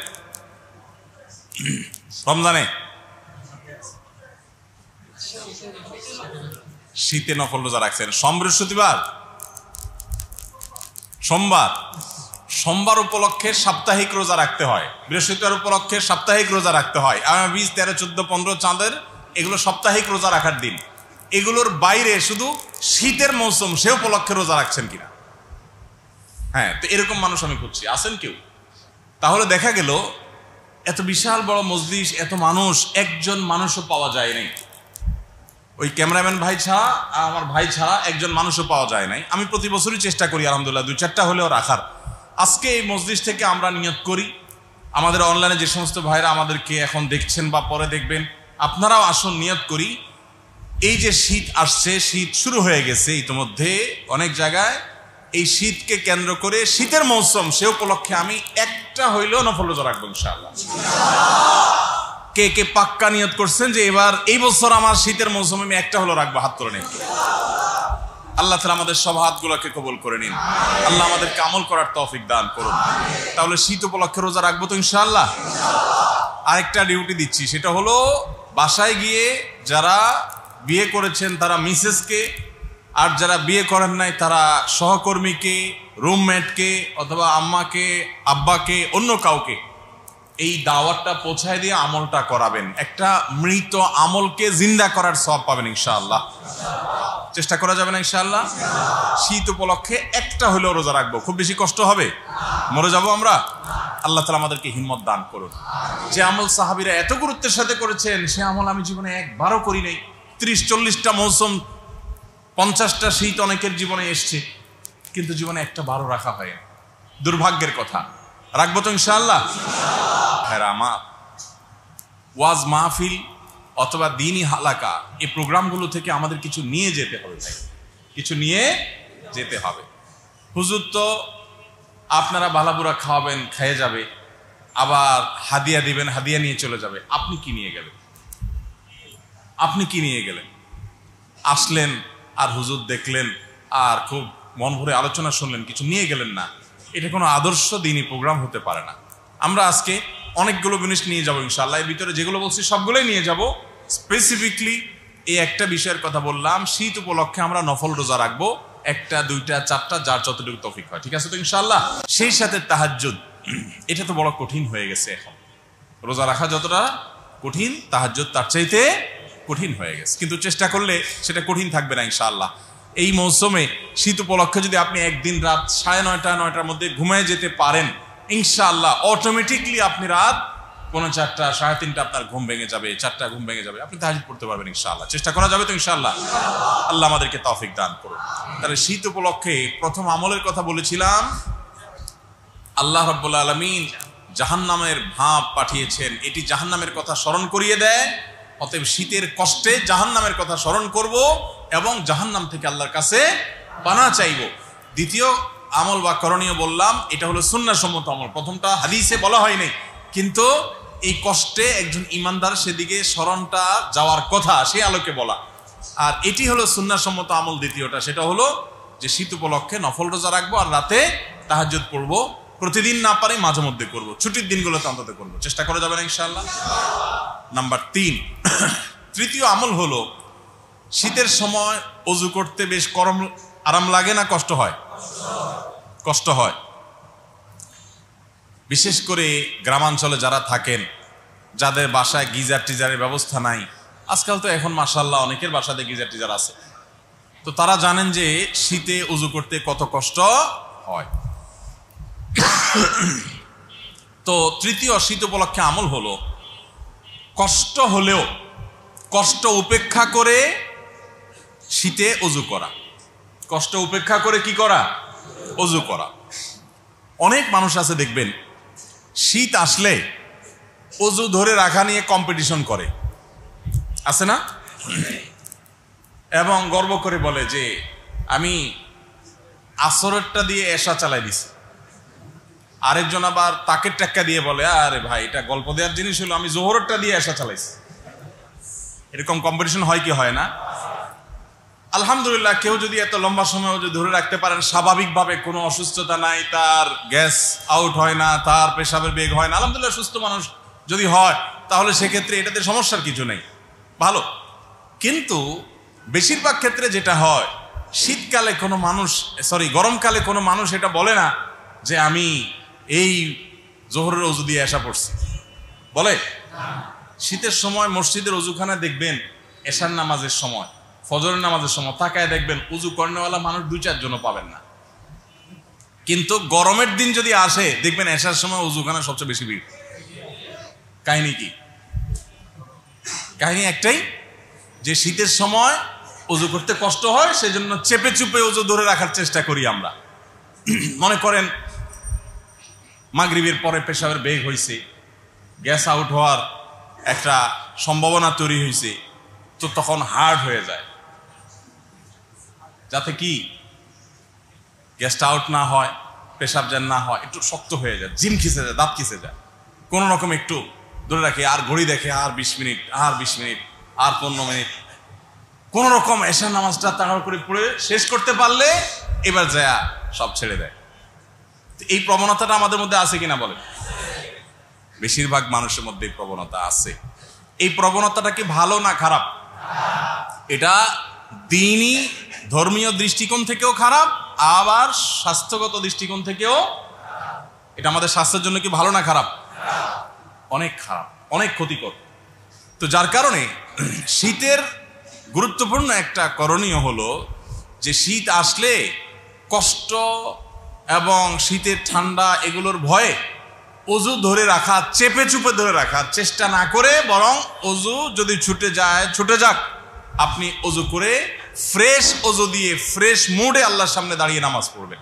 রমজানে শীতে নফল রোজা রাখছেন? সোম বৃহস্পতিবার, সোমবার উপলক্ষে সাপ্তাহিক রোজা রাখতে হয়, বৃহস্পতিবার উপলক্ষে সাপ্তাহিক রোজা রাখতে হয়। 20, 13, 14, 15 চাঁদের এগুলো সাপ্তাহিক রোজা রাখার দিন। এগুলোর বাইরে শুধু শীতের মৌসুম সে উপলক্ষে রোজা রাখছেন কিনা? হ্যাঁ, তো এরকম মানুষ আমি খুঁজছি, আছেন কেউ? তাহলে দেখা গেল এত বিশাল বড় মজলিস, এত মানুষ, একজন মানুষও পাওয়া যায় নাই। ওই ক্যামেরাম্যান ভাই ছাড়া, আমার ভাই ছাড়া একজন মানুষও পাওয়া যায় নাই। আমি প্রতি বছরই চেষ্টা করি আলহামদুলিল্লাহ 2-4টা হলেও রাখার। আজকে এই মজলিস থেকে আমরা নিয়ত করি, আমাদের অনলাইনে যে সমস্ত ভাইরা আমাদেরকে এখন দেখছেন বা পরে দেখবেন, আপনারাও আসুন, নিয়ত করি। এই যে শীত আসছে, শীত শুরু হয়ে গেছে ইতিমধ্যে অনেক জায়গায়, এই শীতকে কেন্দ্র করে শীতের মৌসুম সে উপলক্ষে আমি একটা হইলেও নফল রোজা রাখবো ইনশাআল্লাহ। কে কে পাক্কা নিয়ত করছেন যে এবার এই বছর আমার শীতের মৌসুমে আমি একটা হলো রাখবো? হাত তুলে নিন। আল্লাহ তাআলা আমাদের সব হাতগুলোকে কবুল করে নিন। আল্লাহ আমাদেরকে আমল করার তৌফিক দান করুন। তাহলে শীত উপলক্ষে রোজা রাখবো তো ইনশাআল্লাহ। আরেকটা ডিউটি দিচ্ছি, সেটা হলো বাসায় গিয়ে যারা বিয়ে করেছেন তারা মিসেসকে, আর যারা বিয়ে করেন নাই তারা সহকর্মীকে, রুমমেটকে অথবা আম্মাকে, আব্বাকে, অন্য কাউকে এই দাওয়াতটা পৌঁছায় দিয়ে আমলটা করাবেন। একটা মৃত আমলকে জিন্দা করার সওয়াব পাবেন ইনশাআল্লাহ। চেষ্টা করা যাবে না ইনশাআল্লাহ? শীত উপলক্ষে একটা হলেও রোজা রাখবো। খুব বেশি কষ্ট হবে? মরে যাবো আমরা? আল্লাহ তাআলা আমাদেরকে হিম্মত দান করুন। যে আমল সাহাবীরা এত গুরুত্বের সাথে করেছেন সে আমল আমি জীবনে একবারও করি নাই। 30-40টা মৌসুম, 50টা শীত অনেকের জীবনে এসছে, কিন্তু জীবনে একটা বারও রাখা হয় না। দুর্ভাগ্যের কথা। রাখবো তো ইনশাআল্লাহ? হ্যাঁ, আমার ওয়াজ মাহফিল অথবা দ্বীনি হালাকা এই প্রোগ্রামগুলো থেকে আমাদের কিছু নিয়ে যেতে হবে ভাই, কিছু নিয়ে যেতে হবে। হুজুর তো আপনারা বালাবুরা খাওয়াবেন, খেয়ে যাবে, আবার হাদিয়া দিবেন, হাদিয়া নিয়ে চলে যাবে। আপনি কি নিয়ে গেলেন? আপনি কি নিয়ে গেলেন? আসলেন আর হুজুর দেখলেন আর খুব মন ভরে আলোচনা শুনলেন, কিছু নিয়ে গেলেন না। এটা কোনো আদর্শ দ্বীনি প্রোগ্রাম হতে পারে না। আমরা আজকে অনেকগুলো জিনিস নিয়ে যাবো ইনশাআল্লাহ। এর ভিতরে যেগুলো বলছি সবগুলোই নিয়ে যাব। স্পেসিফিকলি এই একটা বিষয়ের কথা বললাম, শীত উপলক্ষে আমরা নফল রোজা রাখবো, 1টা 2টা 4টা, যার যতটুকু তৌফিক হয়। ঠিক আছে তো ইনশাআল্লাহ? সেই সাথে তাহাজ্জুদ, এটা তো বড় কঠিন হয়ে গেছে এখন। রোজা রাখা যতটা কঠিন, তাহাজ্জুদ তার চাইতে কঠিন হয়ে গেছে, কিন্তু চেষ্টা করলে সেটা কঠিন থাকবে না ইনশাআল্লাহ। এই মৌসুমে শীত উপলক্ষে যদি আপনি একদিন রাত 9:30 9টার মধ্যে ঘুমিয়ে যেতে পারেন ইনশাআল্লাহ, অটোমেটিকলি আপনি রাত 4:45 3:30 আপনার ঘুম ভেঙে যাবে, 4টা ঘুম ভেঙে যাবে, আপনি তাহাজ্জুদ পড়তে পারবেন ইনশাআল্লাহ। চেষ্টা করা যাবে তো ইনশাআল্লাহ? আল্লাহ আমাদেরকে তৌফিক দান করুন। তাহলে শীত উপলক্ষে প্রথম আমলের কথা বলেছিলাম, আল্লাহ রাব্বুল আলামিন জাহান্নামের ভাব পাঠিয়েছেন, এটি জাহান্নামের কথা স্মরণ করিয়ে দেয়। অতএব শীতের কষ্টে জাহান্নামের কথা স্মরণ করব এবং জাহান্নাম থেকে আল্লাহর কাছে পানাহ চাইব। দ্বিতীয় আমল বা করণীয় বললাম, এটা হলো সুন্নাহসম্মত আমল। প্রথমটা হাদিসে বলা হয়নি, কিন্তু এই কষ্টে একজন ইমানদার সেদিকে স্মরণটা যাওয়ার কথা, সেই আলোকে বলা। আর এটি হলো সুন্নাহসম্মত আমল। দ্বিতীয়টা সেটা হলো যে শীত উপলক্ষে নফল রোজা রাখবো আর রাতে তাহাজ্জুদ পড়বো। প্রতিদিন না পারি মাঝে মধ্যে করবো, ছুটির দিনগুলোতে অন্তত করবো। চেষ্টা করা যাবে না ইনশাআল্লাহ? নাম্বার 3, তৃতীয় আমল হলো শীতের সময় ওযু করতে বেশ আরাম লাগে না কষ্ট হয়? কষ্ট হয়। বিশেষ করে গ্রামাঞ্চলে যারা থাকেন, যাদের বাসায় গিজার টিজারের ব্যবস্থা নাই, আজকাল তো এখন মাশাআল্লাহ অনেকের বাসাতে গিজার টিজার আছে, তো তারা জানেন যে শীতে ওযু করতে কত কষ্ট হয়। তো তৃতীয় শীত উপলক্ষে আমল হলো কষ্ট হলেও কষ্ট উপেক্ষা করে শীতে অজু করা। কষ্ট উপেক্ষা করে কি করা? অজু করা। অনেক মানুষ আছে দেখবেন শীত আসলে অজু ধরে রাখা নিয়ে কম্পিটিশন করে, আছে না? এবং গর্ব করে বলে যে আমি আসরেরটা দিয়ে এশা চালাই দিছি। আরেকজন আবার তাকের টাক্কা দিয়ে বলে আরে ভাই এটা গল্প দেওয়ার জিনিস হলো, আমি জোহরেরটা দিয়ে এশা চালাইছি। এরকম কম্পিটিশন হয় কি হয় না? আলহামদুলিল্লাহ, কেউ যদি এত লম্বা সময় যদি ধরে রাখতে পারেন, স্বাভাবিকভাবে কোনো অসুস্থতা নাই, তার গ্যাস আউট হয় না, তার পেশাবের বেগ হয় না, আলহামদুলিল্লাহ সুস্থ মানুষ যদি হয়, তাহলে সেক্ষেত্রে এটাতে সমস্যার কিছু নেই, ভালো। কিন্তু বেশিরভাগ ক্ষেত্রে যেটা হয়, শীতকালে কোনো মানুষ গরমকালে কোনো মানুষ এটা বলে না যে আমি এই জোহরের অজু দিয়ে এশা পড়ছি, বলে? শীতের সময় মসজিদের অজুখানা দেখবেন এশার নামাজের সময়, ফজরের নামাজের সময় তাকায় দেখবেন উজু করেনওয়ালা মানুষ 2-4 জনও পাবেন না। কিন্তু গরমের দিন যদি আসে দেখবেন এশার সময় উজুখানা সবচেয়ে বেশি ভিড়। কাহিনী কি? কাহিনী একটাই, যে শীতের সময় উজু করতে কষ্ট হয়, সেজন্য চেপে চুপে উজু ধরে রাখার চেষ্টা করি আমরা। মনে করেন মাগরিবের পরে পেশাবের বেগ হয়েছে, গ্যাস আউট হওয়ার একটা সম্ভাবনা তৈরি হয়েছে, তো তখন হার্ড হয়ে যায়, যাতে কি গ্যাসটা আউট না হয়, পেশাব যেন না হয়, একটু শক্ত হয়ে যায়, জিম খিসে যায়, দাঁত খিসে যায়, কোনো রকম একটু ধরে রাখে, আর ঘড়ি দেখে আর 20 মিনিট, আর 20 মিনিট, আর 15 মিনিট, কোন রকম এশার নামাজটা তাড়াহুড়ো করে পড়ে শেষ করতে পারলে এবার যায় সব ছেড়ে দেয়। এই প্রবণতাটা আমাদের মধ্যে আছে কিনা বলেন? বেশিরভাগ মানুষের মধ্যে এই প্রবণতা আছে। এই প্রবণতাটা কি ভালো না খারাপ? এটা দ্বীনি ধর্মীয় দৃষ্টিকোণ থেকেও খারাপ, আবার স্বাস্থ্যগত দৃষ্টিকোণ থেকেও এটা আমাদের স্বাস্থ্যের জন্য কি ভালো না খারাপ? অনেক খারাপ, অনেক ক্ষতিকর। তো যার কারণে শীতের গুরুত্বপূর্ণ একটা করণীয় হলো যে শীত আসলে কষ্ট এবং শীতের ঠান্ডা এগুলোর ভয়ে অজু ধরে রাখা, চেপে চুপে ধরে রাখার চেষ্টা না করে, বরং অজু যদি ছুটে যাক, আপনি অজু করে ফ্রেশ অজু দিয়ে ফ্রেশ মুডে আল্লাহর সামনে দাঁড়িয়ে নামাজ পড়বেন।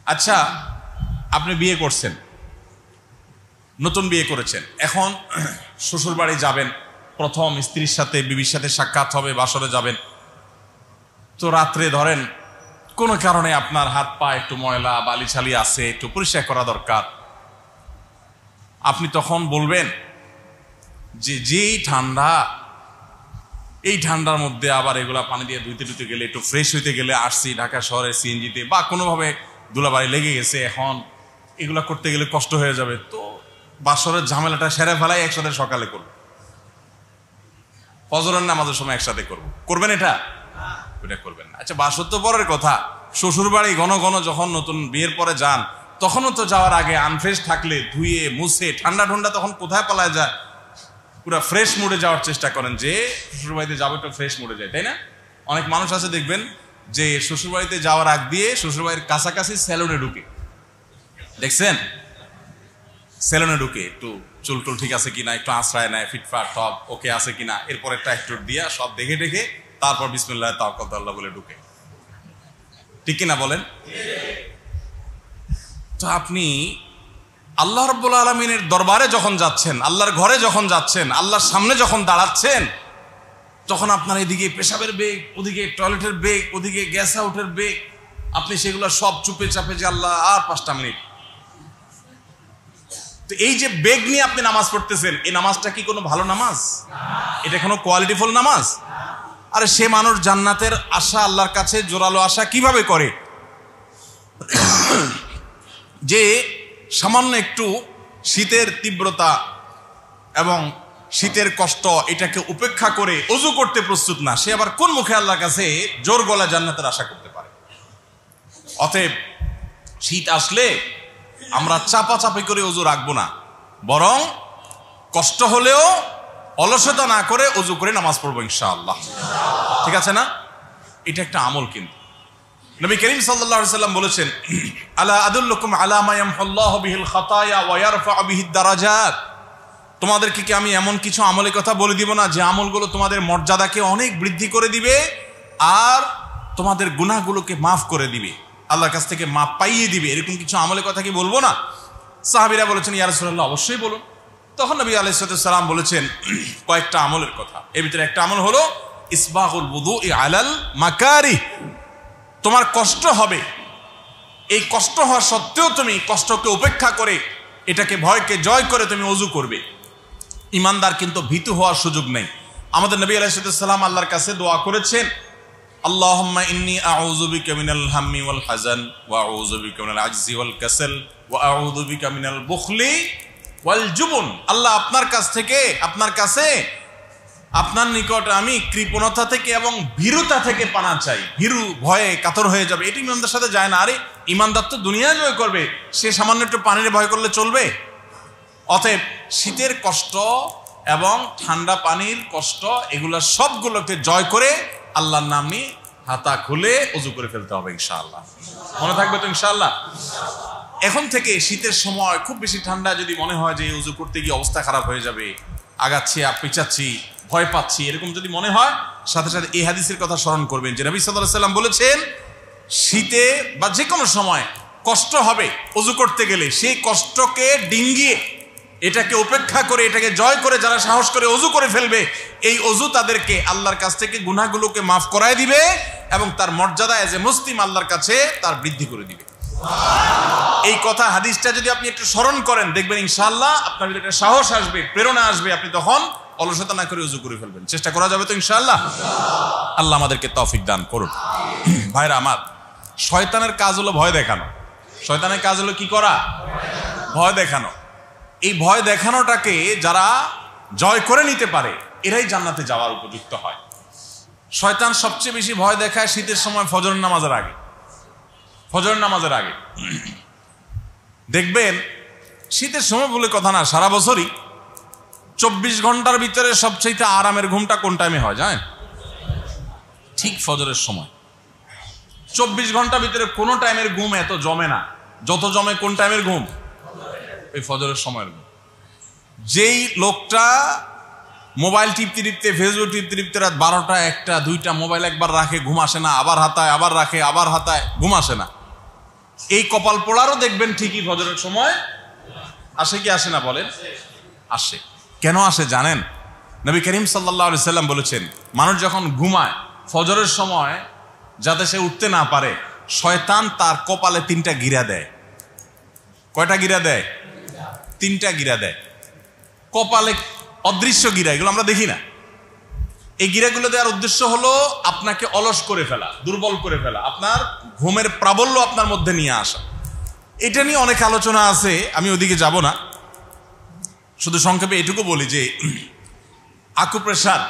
আচ্ছা, আপনি বিয়ে করছেন, নতুন বিয়ে করেছেন, এখন শ্বশুর বাড়ি যাবেন, প্রথম স্ত্রীর সাথে বিবির সাথে সাক্ষাৎ হবে, বাসরে যাবেন। তো রাত্রে ধরেন কোনো কারণে আপনার হাত পা একটু ময়লা বালি ছালি আছে, একটু পরিষ্কার করা দরকার। আপনি তখন বলবেন যে যেই ঠান্ডা, এই ঠান্ডার মধ্যে আবার এগুলা পানি দিয়ে ধুইতে গেলে, একটু ফ্রেশ হইতে গেলে, আসছি ঢাকা শহরে সিএনজিতে বা কোনোভাবে ধুলাবাড়ি লেগে গেছে, এখন এগুলা করতে গেলে কষ্ট হয়ে যাবে, তো বাসরের ঝামেলাটা সেরে ফেলাই একসাথে সকালে করব, ফজরের নামাজের সময় একসাথে করব, করবেন এটা? ওটা করবেন না। আচ্ছা, বাসর তো পরের কথা, শ্বশুর বাড়ি ঘন ঘন যখন নতুন বিয়ের পরে যান, তখনও তো যাওয়ার আগে আনফ্রেশ থাকলে ধুয়ে মুছে ঠান্ডা তখন কোথায় পালায় যায়, পুরো ফ্রেশ মুডে যাওয়ার চেষ্টা করেন, যে শ্বশুর বাড়িতে যাবো একটু ফ্রেশ মুডে যায়, তাই না? অনেক মানুষ আছে দেখবেন যে শ্বশুর বাড়িতে যাওয়ার আগ দিয়ে শ্বশুর বাড়ির কাছাকাছি সেলুনে ঢুকে, দেখছেন? সেলুনে ঢুকে একটু চুল টুল ঠিক আছে কিনা, একটু আশ্রয় নেয়, ফিটফাট সব ওকে আছে কিনা, এরপর একটা একটু দিয়া সব দেখে তারপর বিসমিল্লাহ তাওয়াক্কালতু আল্লাহ বলে ঢুকে, ঠিক কিনা বলেন? তো আপনি আল্লাহ রাব্বুল আলামিনের দরবারে যখন যাচ্ছেন, আল্লাহর ঘরে যখন যাচ্ছেন, আল্লাহর সামনে যখন দাঁড়াচ্ছেন, তখন আপনার এদিকে পেশাবের বেগ, ওদিকে টয়লেটের বেগ, ওদিকে গ্যাস আউটের বেগ, আপনি সেগুলো সব চুপে চাপে যে আল্লাহ আর 5টা মিনিট। তো এই যে বেগ নিয়ে আপনি নামাজ পড়তেছেন, এই নামাজটা কি কোনো ভালো নামাজ? এটা কোনো কোয়ালিটিফুল নামাজ? আরে সে মানুষ জান্নাতের আশা, আল্লাহর কাছে জোরালো আশা কিভাবে করে, যে সামান্য একটু শীতের তীব্রতা এবং শীতের কষ্ট এটাকে উপেক্ষা করে ওযু করতে প্রস্তুত না, সে আবার কোন মুখে আল্লাহর কাছে জোর গলা জান্নাতের আশা করতে পারে? অতএব শীত আসলে আমরা চাপাচাপি করে ওযু রাখবো না, বরং কষ্ট হলেও অলসতা না করে ওযু করে নামাজ পড়বো ইনশাআল্লাহ। ঠিক আছে না? এটা একটা আমল, কিন্তু নবী করিম সাল্লাল্লাহু আলাইহি সাল্লাম বলেছেন, আলা আদুল্লুকুম আলা মা ইয়ামহুল্লাহু বিহিল খাতায়া ওয়া ইয়ারফা'ু বিহিদ দারাজাত। তোমাদেরকে কি আমি এমন কিছু আমলের কথা বলে দিব না যে আমলগুলো তোমাদের মর্যাদাকে অনেক বৃদ্ধি করে দিবে আর তোমাদের গুনাহগুলোকে মাফ করে দিবে, আল্লাহর কাছ থেকে মাপ পাইয়ে দিবে? এরকম কিছু আমলের কথা কি বলবো না? সাহাবীরা বলেছেন, ইয়া রাসূলুল্লাহ, অবশ্যই বলুন। তখন নবী আলাইহিস সালাম বলেছেন কয়েকটা আমলের কথা। এর ভিতরে একটা আমল হলো ইসবাগুল wudu'i আলাল মাকারিহ। তোমার কষ্ট হবে, এই কষ্ট হওয়া সত্ত্বেও তুমি কষ্টকে উপেক্ষা করে, এটাকে ভয়কে জয় করে তুমি ওযু করবে। ইমানদার কিন্তু ভীতু হওয়ার সুযোগ নেই। আমাদের নবী আলাইহিস সালাম আল্লাহর কাছে দোয়া করেছেন, আল্লাহুম্মা ইন্নী আউযু বিকা মিনাল হাম্মি ওয়াল হাযান ওয়া আউযু বিকা মিনাল আজজি ওয়াল কাসাল ওয়া আউযু বিকা মিনাল বুখলি ওয়াল জুবন। আল্লাহ, আপনার কাছে আপনার নিকট আমি কৃপণতা থেকে এবং ভীরুতা থেকে পানা চাই। ভীরু ভয়ে কাতর হয়ে যাবে, এটি ইমানদার সাথে যায় না। আরে ইমানদার তো দুনিয়া জয় করবে, সে সামান্য একটু পানির ভয় করলে চলবে? অতএব শীতের কষ্ট এবং ঠান্ডা পানির কষ্ট, এগুলা সবগুলোকে জয় করে আল্লাহর নাম নিয়ে হাতা খুলে ওযু করে ফেলতে হবে ইনশাআল্লাহ। মনে থাকবে তো ইনশাআল্লাহ? এখন থেকে শীতের সময় খুব বেশি ঠান্ডা যদি মনে হয় যে ওযু করতে গিয়ে অবস্থা খারাপ হয়ে যাবে, আগাচ্ছি পিছাচ্ছি, ভয় পাচ্ছি, এরকম যদি মনে হয়, সাথে সাথে এই হাদিসের কথা স্মরণ করবেন যে নবী সাল্লাল্লাহু আলাইহি সাল্লাম বলেছেন, শীতে বা যে কোনো সময় কষ্ট হবে ওযু করতে গেলে, সেই কষ্টকে ডিঙ্গিয়ে, এটাকে উপেক্ষা করে, এটাকে জয় করে যারা সাহস করে ওযু করে ফেলবে, এই ওযু তাদেরকে আল্লাহর কাছ থেকে গুনাহগুলোকে মাফ করায় দিবে এবং তার মর্যাদা এজ এ মুসলিম আল্লাহর কাছে তার বৃদ্ধি করে দিবে। এই কথা, হাদিসটা যদি আপনি একটু স্মরণ করেন, দেখবেন ইনশাআল্লাহ আপনার ভিতরে একটা সাহস আসবে, প্রেরণা আসবে, আপনি তখন অলসতা না করে ওযু করে ফেলবেন। চেষ্টা করা যাবে তো ইনশাআল্লাহ? আল্লাহ আমাদেরকে তৌফিক দান করুন। ভাইরা আমার, শয়তানের কাজ হলো ভয় দেখানো। শয়তানের কাজ হলো কি করা? ভয় দেখানো। এই ভয় দেখানোটাকে যারা জয় করে নিতে পারে, এরাই জান্নাতে যাওয়ার উপযুক্ত হয়। শয়তান সবচেয়ে বেশি ভয় দেখায় শীতের সময় ফজরের নামাজের আগে। ফজরের নামাজের আগে দেখবেন, শীতের সময় বলে কথা না, সারা বছরই 24 ঘন্টার ভিতরে সবচেয়ে আরামের ঘুমটা কোন টাইমে হয় জানেন? ঠিক ফজরের সময়। 24 ঘন্টার ভিতরে কোনো টাইমের ঘুম এত জমে না, যত জমে কোন টাইমের ঘুম? এই ফজরের সময়ের ঘুম। যেই লোকটা মোবাইল টিপতে টিপতে, ফেসবুক টিপতে টিপতে রাত 12টা 1টা 2টা মোবাইল একবার রাখে, ঘুম আসে না, আবার হাতায়, আবার রাখে, আবার হাতায়, ঘুম আসে না, এই কপাল পোড়ারও দেখবেন ঠিকই ফজরের সময় আসে কি আসে না বলেন? আসে। কেন আসে জানেন? নবী করিম সাল্লাল্লাহু আলাইহি সাল্লাম বলেছেন, মানুষ যখন ঘুমায় ফজরের সময় যাতে সে উঠতে না পারে, শয়তান তার কপালে 3টা গিরা দেয়। কয়টা গিরা দেয়? 3টা গিরা দেয়। কপালে অদৃশ্য গিরা, এগুলো আমরা দেখি না। এই গিরাগুলো দেওয়ার উদ্দেশ্য হলো আপনাকে অলস করে ফেলা, দুর্বল করে ফেলা, আপনার ঘুমের প্রাবল্য আপনার মধ্যে নিয়ে আসা। এটা নিয়ে অনেক আলোচনা আছে, আমি ওদিকে যাব না। শুধু সংক্ষেপে এটুকু বলি যে আকুপ্রেশার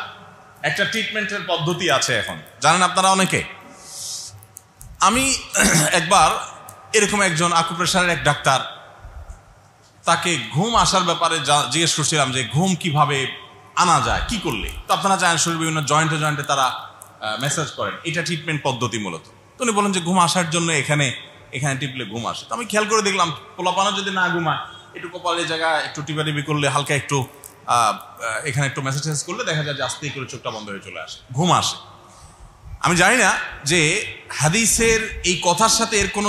একটা ট্রিটমেন্টের পদ্ধতি আছে এখন, জানেন আপনারা অনেকে। আমি একবার এরকম একজন আকুপ্রেশারের এক ডাক্তার, তাকে ঘুম আসার ব্যাপারে জিজ্ঞেস করছিলাম যে ঘুম কিভাবে আনা যায়, কি করলে। তো আপনারা জানেন শরীর বিভিন্ন জয়েন্টে জয়েন্টে তারা মেসেজ করেন, এটা ট্রিটমেন্ট পদ্ধতি মূলত। তো উনি বলেন যে ঘুম আসার জন্য এখানে টিপলে ঘুম আসে। তো আমি খেয়াল করে দেখলাম, পোলাপানা যদি না ঘুমায়, একটু কপালের জায়গায় একটু টিপাটিপি করলে, হালকা একটু এখানে একটু মেসেজ করলে দেখা যায় যে আস্তে করে চোখটা বন্ধ হয়ে চলে আসে, ঘুম আসে। আমি জানি না যে হাদিসের এই কথার সাথে এর কোনো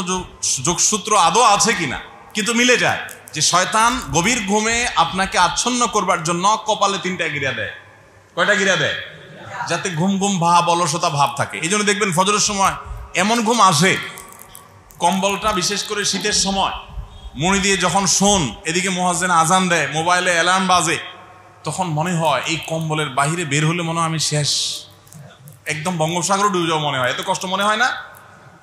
যোগসূত্র আদৌ আছে কিনা, কিন্তু মিলে যায় যে শয়তান গভীর ঘুমে আপনাকে আচ্ছন্ন করবার জন্য কপালে 3টা গিরা দেয়। কয়টা গিরা দেয়? যাতে ঘুম ঘুম ভাব, অলসতা ভাব থাকে। এই জন্য দেখবেন ফজরের সময় এমন ঘুম আসে, কম্বলটা বিশেষ করে শীতের সময় মুড়ি দিয়ে যখন শোন, এদিকে মুয়াজ্জিন আজান দেয়, মোবাইলে অ্যালার্ম বাজে, তখন মনে হয় এই কম্বলের বাহিরে বের হলে মনে হয় আমি শেষ, একদম বঙ্গোপসাগর ডুবে যাওয়া মনে হয়। এত কষ্ট মনে হয় না?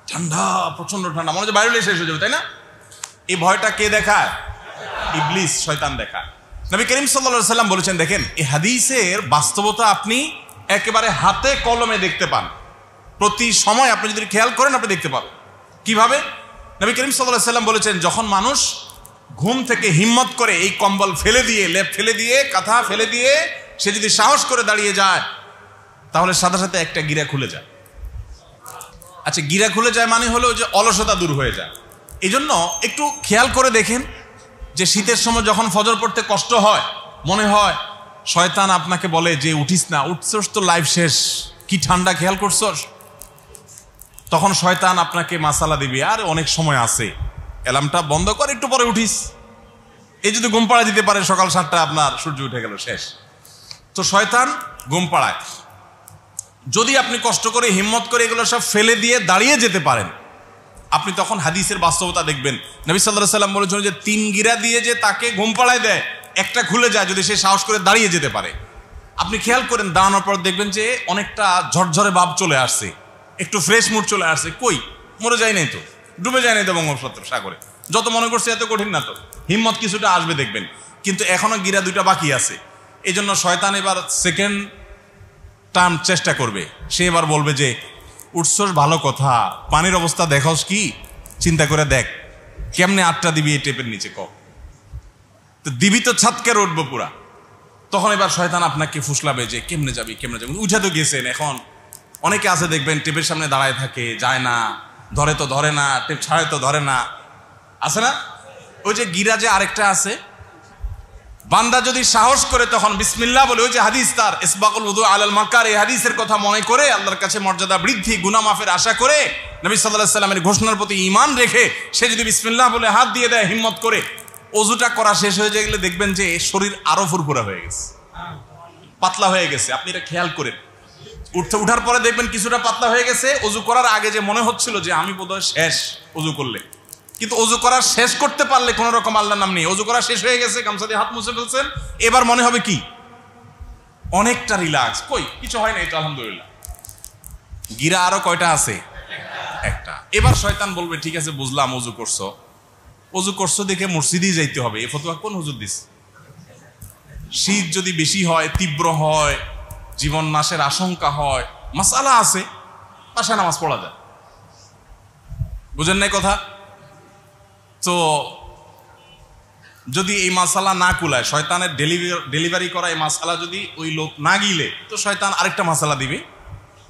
ঠান্ডা, প্রচন্ড ঠান্ডা, মনে হচ্ছে বাইরে হলে শেষ হয়ে যাবে, তাই না? এই ভয়টা কে দেখায়? ইবলিস, শয়তান দেখায়। নবী করিম সাল্লাল্লাহু আলাইহি সাল্লাম বলেছেন, দেখেন এই হাদিসের বাস্তবতা আপনি একেবারে হাতে কলমে দেখতে পান। প্রতি সময় আপনি যদি খেয়াল করেন আপনি দেখতে পাবেন। কিভাবে? নবী করিম সাল্লাল্লাহু আলাইহি সাল্লাম বলেছেন, যখন মানুষ ঘুম থেকে হিম্মত করে এই কম্বল ফেলে দিয়ে, লেপ ফেলে দিয়ে, কাঁথা ফেলে দিয়ে সে যদি সাহস করে দাঁড়িয়ে যায়, তাহলে সাথে সাথে একটা গিরা খুলে যায়। আচ্ছা, গিরা খুলে যায় মানে হলো যে অলসতা দূর হয়ে যায়। এই জন্য একটু খেয়াল করে দেখেন যে শীতের সময় যখন ফজর পড়তে কষ্ট হয়, মনে হয় শয়তান আপনাকে বলে যে উঠিস না, উঠছস তো লাইফ শেষ, কি ঠান্ডা, খেয়াল করছস, তখন শয়তান আপনাকে মাসালা দিবে, আর অনেক সময় আছে, অ্যালার্মটা বন্ধ কর, একটু পরে উঠিস। এই যদি ঘুম পাড়া দিতে পারে সকাল 7টায়, আপনার সূর্য উঠে গেল, শেষ। তো শয়তান ঘুম পাড়ায়। যদি আপনি কষ্ট করে হিম্মত করে এগুলো সব ফেলে দিয়ে দাঁড়িয়ে যেতে পারেন, আপনি তখন হাদিসের বাস্তবতা দেখবেন। নবী সাল্লাল্লাহু আলাইহি সাল্লাম বলেছেন যে 3 গিরা দিয়ে যে তাকে ঘুম পাড়ায় দেয়, একটা খুলে যায় যদি সে সাহস করে দাঁড়িয়ে যেতে পারে। আপনি খেয়াল করেন, দাঁড়ানোর পর দেখবেন যে অনেকটা ঝরঝরে ভাব চলে আসছে, একটু ফ্রেশ মুড চলে আসছে। কই, মরে যায় নাই তো, ডুবে যায় নাই তো বঙ্গোপসাগর সাগরে, যত মনে করছে এত কঠিন না তো, হিম্মত কিছুটা আসবে দেখবেন। কিন্তু এখনো গিরা 2টা বাকি আছে। এই জন্য শয়তান এবার সেকেন্ড টার্ম চেষ্টা করবে। সে এবার বলবে যে উঠছস ভালো কথা, পানির অবস্থা দেখোস কি, চিন্তা করে দেখ কেমনে 8টা দিবি এই টেপের নিচে, তো দিবি তো ছাদকে উঠবো পুরা। তখন এবার শয়তান আপনাকে ফুসলাবে যে কেমনে যাবি, উঠে তো গেছেন। এখন অনেকে আছে দেখবেন টেপের সামনে দাঁড়ায় থাকে, যায় না, ধরে তো ধরে না, টেপ ছাড়ে তো ধরে না, আছে না? ওই যে গিরা যে আরেকটা আছে, বান্দা যদি সাহস করে তখন বিসমিল্লাহ বলে, ওই যে হাদিস তার ইসবাকুল উযু আলাল মাকার, এই হাদিসের কথা মনে করে আল্লাহর কাছে মর্যাদা বৃদ্ধি, গুনাহ মাফের আশা করে, নবী সাল্লাল্লাহু আলাইহি সাল্লামের ঘোষণার প্রতি ঈমান রেখে সে যদি বিসমিল্লাহ বলে হাত দিয়ে দেয় হিম্মত করে, ওযুটা করা শেষ হয়ে গেলে দেখবেন যে শরীর আরো ফুরফুরা হয়ে গেছে, পাতলা হয়ে গেছে। আপনি এটা খেয়াল করেন, উঠার পরে দেখবেন কিছুটা পাতলা হয়ে গেছে। ওযু করার আগে যে মনে হচ্ছিল যে আমি বোধহয় শেষ ওযু করলে, কিন্তু ওযু করা শেষ করতে পারলে কোন রকম আল্লাহর নাম নেই, ওযু করা শেষ হয়ে গেছে, গামছা দিয়ে হাত মুছে ফেলছেন, এবার মনে হবে কি অনেকটা রিল্যাক্স, কই কিছু হয় না, এই তো আলহামদুলিল্লাহ। গিরা আরো কয়টা আছে? একটা। এবার শয়তান বলবে ঠিক আছে বুঝলাম, ওযু করছো দেখে মসজিদেই যাইতে হবে, এই ফতোয়া কোন হুজুর দিছে? শীত যদি বেশি হয়, তীব্র হয়, জীবন নাশের আশঙ্কা হয়, মাসআলা আছে, বাসায় নামাজ পড়া যায়। বুঝেন নাই কথা? তো যদি এই মাসালা না কুলায়, শয়তানের ডেলিভারি করা এই মাসালা যদি ওই লোক না গিলে, তো শয়তান আরেকটা মাসালা দিবে,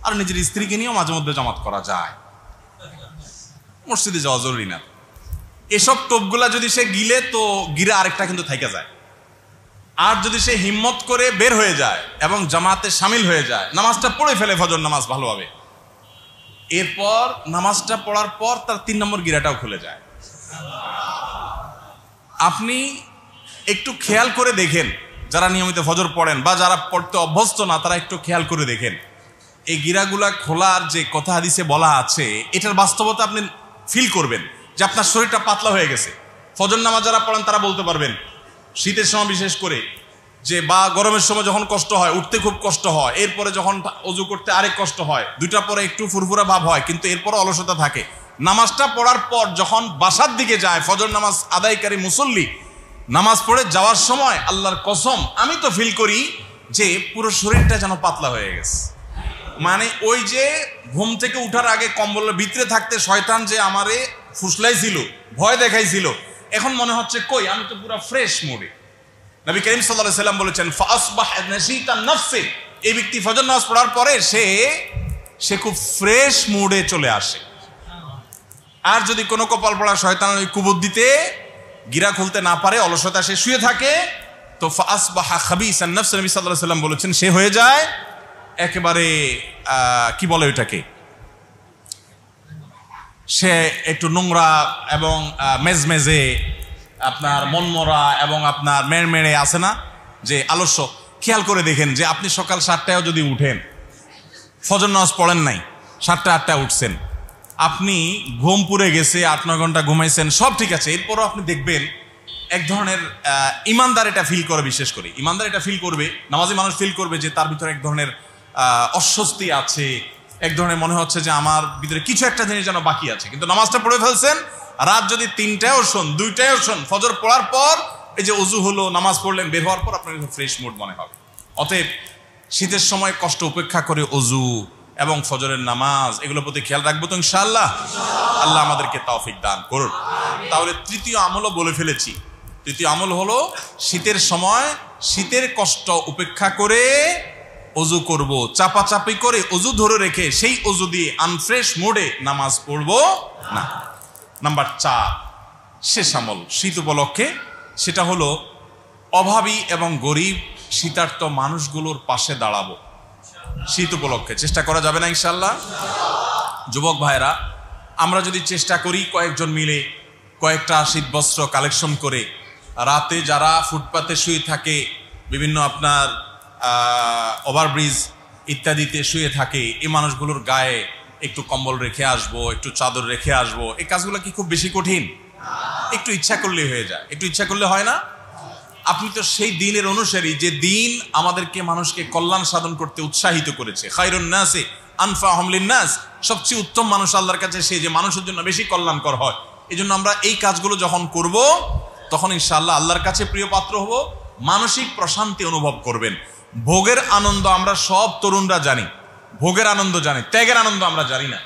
আর নিজের স্ত্রীকে নিয়েও মাঝে মধ্যে জামাত করা যায়, মসজিদে যাওয়া জরুরি না। এসব টোপগুলা যদি সে গিলে, তো গিরা আরেকটা কিন্তু থাইকা যায়। আর যদি সে হিম্মত করে বের হয়ে যায় এবং জামাতে শামিল হয়ে যায়, নামাজটা পড়ে ফেলে ফজর নামাজ ভালোভাবে, এরপর নামাজটা পড়ার পর তার 3 নম্বর গিরাটাও খুলে যায়। আপনি একটু খেয়াল করে দেখেন, যারা নিয়মিত ফজর পড়েন বা যারা পড়তে অভ্যস্ত না, তারা একটু খেয়াল করে দেখেন এই গিরাগুলা খোলার যে কথা হাদিসে বলা আছে, এটার বাস্তবতা আপনি ফিল করবেন যে আপনার শরীরটা পাতলা হয়ে গেছে। ফজর নামাজ যারা পড়েন তারা বলতে পারবেন, শীতের সময় বিশেষ করে, যে বা গরমের সময় যখন কষ্ট হয়, উঠতে খুব কষ্ট হয়, এরপরে যখন ওযু করতে আরেক কষ্ট হয়, 2টা পরে একটু ফুরফুরা ভাব হয়, কিন্তু এরপরে অলসতা থাকে। নামাজটা পড়ার পর যখন বাসার দিকে যায়, ফজর নামাজ আদায়কারী মুসল্লি নামাজ পড়ে যাওয়ার সময়, আল্লাহর কসম আমি তো ফিল করি যে পুরো শরীরটা যেন পাতলা হয়ে গেছে। মানে ওই যে ঘুম থেকে উঠার আগে কম্বলের ভিতরে থাকতে শয়তান যে আমারে ফুসলাইছিল, ভয় দেখাইছিল, এখন মনে হচ্ছে কই আমি তো পুরো ফ্রেশ মুডে। নবী করিম সাল্লাল্লাহু আলাইহি সাল্লাম বলেছেন ফাসবাহ নাশীতান নাফসি, এই ব্যক্তি ফজর নামাজ পড়ার পরে সে খুব ফ্রেশ মুডে চলে আসে। আর যদি কোনো কপাল পড়া শয়তান ওই কুবুদ্দিতে গিরা খুলতে না পারে, অলসতা সে শুয়ে থাকে, তো ফাসবাহা খাবিসান নাফস, নবী সাল্লাল্লাহু আলাইহি সাল্লাম বলেছেন সে হয়ে যায় একেবারে কি বলে ওইটাকে, সে একটু নোংরা এবং মেজমেজে, আপনার মনমরা এবং আপনার মেড়মেড়ে আছে না যে আলস্য। খেয়াল করে দেখেন যে আপনি সকাল 7টায় যদি উঠেন, ফজর নামাজ পড়েন নাই, 7টা-8টায় উঠছেন, আপনি ঘুম পুড়ে গেছে, 8-9 ঘন্টা ঘুমাইছেন, সব ঠিক আছে, এরপরও আপনি দেখবেন এক ধরনের ইমানদার এটা ফিল করে, বিশেষ করে ইমানদার এটা ফিল করবে, নামাজি মানুষ ফিল করবে যে তার ভিতরে এক ধরনের অস্বস্তি আছে, এক ধরনের মনে হচ্ছে যে আমার ভিতরে কিছু একটা জিনিস যেন বাকি আছে। কিন্তু নামাজটা পড়ে ফেলছেন, রাত যদি 3টায়ও শোন, 2টায়ও শোন, ফজর পড়ার পর এই যে ওযু হলো, নামাজ পড়লেন, বের হওয়ার পর আপনার ফ্রেশ মুড মনে হবে। অতএব শীতের সময় কষ্ট উপেক্ষা করে ওযু এবং ফজরের নামাজ, এগুলোর প্রতি খেয়াল রাখবো তো ইনশাআল্লাহ। আল্লাহ আমাদেরকে তৌফিক দান করুন। তাহলে তৃতীয় আমলও বলে ফেলেছি। তৃতীয় আমল হলো শীতের সময় শীতের কষ্ট উপেক্ষা করে অজু করব, চাপাচাপি করে অজু ধরে রেখে সেই অজু দিয়ে আনফ্রেশ মোডে নামাজ পড়ব না। নাম্বার 4 শেষ আমল শীত উপলক্ষে, সেটা হলো অভাবী এবং গরিব শীতার্ত মানুষগুলোর পাশে দাঁড়াবো শীত উপলক্ষে। চেষ্টা করা যাবে না ইনশাল্লাহ? যুবক ভাইরা, আমরা যদি চেষ্টা করি কয়েকজন মিলে কয়েকটা শীতবস্ত্র কালেকশন করে, রাতে যারা ফুটপাতে শুয়ে থাকে, বিভিন্ন আপনার ওভারব্রিজ ইত্যাদিতে শুয়ে থাকে, এই মানুষগুলোর গায়ে একটু কম্বল রেখে আসবো, একটু চাদর রেখে আসবো, এই কাজগুলো কি খুব বেশি কঠিন? একটু ইচ্ছা করলে হয়ে যায়। একটু ইচ্ছা করলে হয় না? আপনি তো সেই দিনের অনুসারী যে দিন আমাদেরকে মানুষকে কল্যাণ সাধন করতে উৎসাহিত করেছে। খায়রুন নাসি আনফাহুম লিন-নাস, সবচেয়ে উত্তম মানুষ আল্লাহর কাছে সে যে মানুষের জন্য বেশি কল্যাণকর হয়। এই জন্য আমরা এই কাজগুলো যখন করব তখন ইনশাআল্লাহ আল্লাহর কাছে প্রিয় পাত্র হব, মানসিক প্রশান্তি অনুভব করবেন। ভোগের আনন্দ আমরা সব তরুণরা জানি, ভোগের আনন্দ জানি, ত্যাগের আনন্দ আমরা জানি না।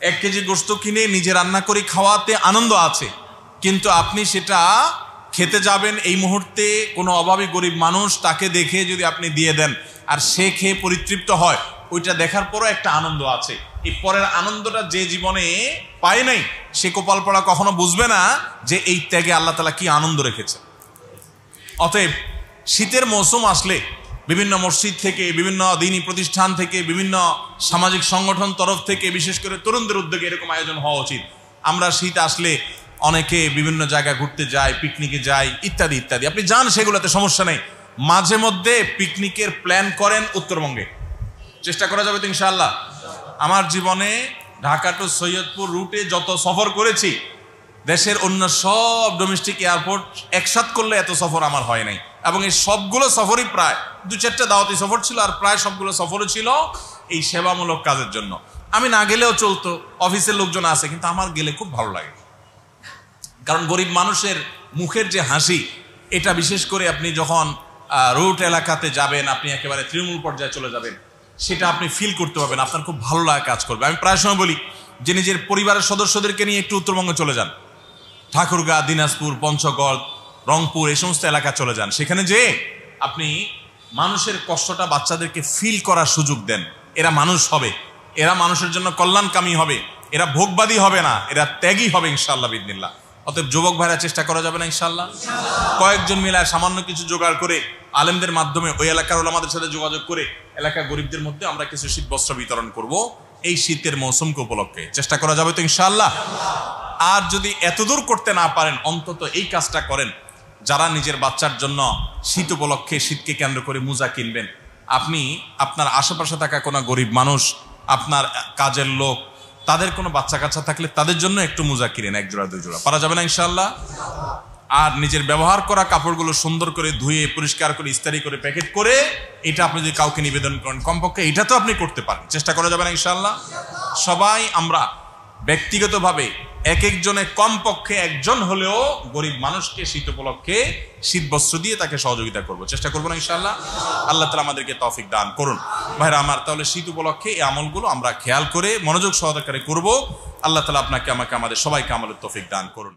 1 কেজি গোশত কিনে নিজে রান্না করে খাওয়াতে আনন্দ আছে, কিন্তু আপনি সেটা খেতে যাবেন এই মুহূর্তে কোনো অভাবী গরিব মানুষ, তাকে দেখে যদি আপনি দিয়ে দেন আর সে খেয়ে পরিতৃপ্ত হয়, ওইটা দেখার পরও একটা আনন্দ আছে। এই পরের আনন্দটা যে জীবনে পায় নাই সে কপাল পড়া কখনো বুঝবে না যে এই ত্যাগে আল্লাহ তাআলা কি আনন্দ রেখেছে। অতএব শীতের মৌসুম আসলে বিভিন্ন মসজিদ থেকে, বিভিন্ন দ্বীনি প্রতিষ্ঠান থেকে, বিভিন্ন সামাজিক সংগঠন তরফ থেকে, বিশেষ করে তরুণদের উদ্যোগে এরকম আয়োজন হওয়া উচিত। আমরা শীত আসলে অনেকে বিভিন্ন জায়গায় ঘুরতে যায়, পিকনিকে যায়, ইত্যাদি ইত্যাদি। আপনি যান, সেগুলোতে সমস্যা নেই। মাঝে মধ্যে পিকনিকের প্ল্যান করেন উত্তরবঙ্গে, চেষ্টা করা যাবে তো ইনশাআল্লাহ। আমার জীবনে ঢাকা টু সৈয়দপুর রুটে যত সফর করেছি, দেশের অন্য সব ডোমেস্টিক এয়ারপোর্ট একসাথ করলে এত সফর আমার হয় নাই। এবং এই সবগুলো সফরই প্রায় 2-4টা দাওয়াতি সফর ছিল, আর প্রায় সবগুলো সফরও ছিল এই সেবামূলক কাজের জন্য। আমি না গেলেও চলতো, অফিসের লোকজন আছে, কিন্তু আমার গেলে খুব ভালো লাগে। কারণ গরিব মানুষের মুখের যে হাসি, এটা বিশেষ করে আপনি যখন রুট এলাকাতে যাবেন, আপনি একেবারে তৃণমূল পর্যায়ে চলে যাবেন, সেটা আপনি ফিল করতে পারবেন, আপনার খুব ভালো লাগা কাজ করবে। আমি প্রায় সময় বলি যে নিজের পরিবারের সদস্যদেরকে নিয়ে একটু উত্তরবঙ্গে চলে যান, ঠাকুরগাঁ, দিনাজপুর, পঞ্চগড়, রংপুর, এই সমস্ত এলাকা চলে যান। সেখানে যে আপনি মানুষের কষ্টটা বাচ্চাদেরকে ফিল করার সুযোগ দেন। এরা মানুষ হবে, এরা মানুষের জন্য কল্যাণকামী হবে, এরা ভোগবাদী হবে না, এরা ত্যাগী হবে ইনশাআল্লাহ বিইذনিল্লাহ। অতএব যুবক ভাইরা, চেষ্টা করা যাবে না ইনশাআল্লাহ? কয়েকজন মিলে সামান্য কিছু জোগাড় করে আলেমদের মাধ্যমে ওই এলাকার ওলামাদের সাথে যোগাযোগ করে এলাকা গরিবদের মধ্যে আমরা কিছু শীত বস্ত্র বিতরণ করব এই শীতের মৌসুমকে উপলক্ষে। চেষ্টা করা যাবে তো ইনশাআল্লাহ? আর যদি এতদূর করতে না পারেন, অন্তত এই কাজটা করেন, যারা নিজের বাচ্চার জন্য শীত উপলক্ষে, শীতকে কেন্দ্র করে মোজা কিনবেন, আপনি আপনার আশেপাশে থাকা কোনো গরিব মানুষ, আপনার কাজের লোক, তাদের কোনো বাচ্চা কাচ্চা থাকলে তাদের জন্য একটু মোজা কিনেন, 1 জোড়া 2 জোড়া। পারা যাবে না ইনশাআল্লাহ? আর নিজের ব্যবহার করা কাপড়গুলো সুন্দর করে ধুয়ে পরিষ্কার করে ইস্ত্রি করে প্যাকেট করে এটা আপনি যদি কাউকে নিবেদন করেন, কমপক্ষে এটা তো আপনি করতে পারেন। চেষ্টা করা যাবে না ইনশাআল্লাহ? সবাই আমরা ব্যক্তিগতভাবে এক একজনে কমপক্ষে একজন হলেও গরিব মানুষকে শীত উপলক্ষে শীত বস্ত্র দিয়ে তাকে সহযোগিতা করব, চেষ্টা করবো না ইনশাআল্লাহ? আল্লাহ তাআলা আমাদেরকে তৌফিক দান করুন। ভাইরা আমার, তাহলে শীত উপলক্ষে এই আমলগুলো আমরা খেয়াল করে মনোযোগ সহকারে করব। আল্লাহ তাআলা আপনাকে, আমাকে, আমাদের সবাইকে আমলের তৌফিক দান করুন।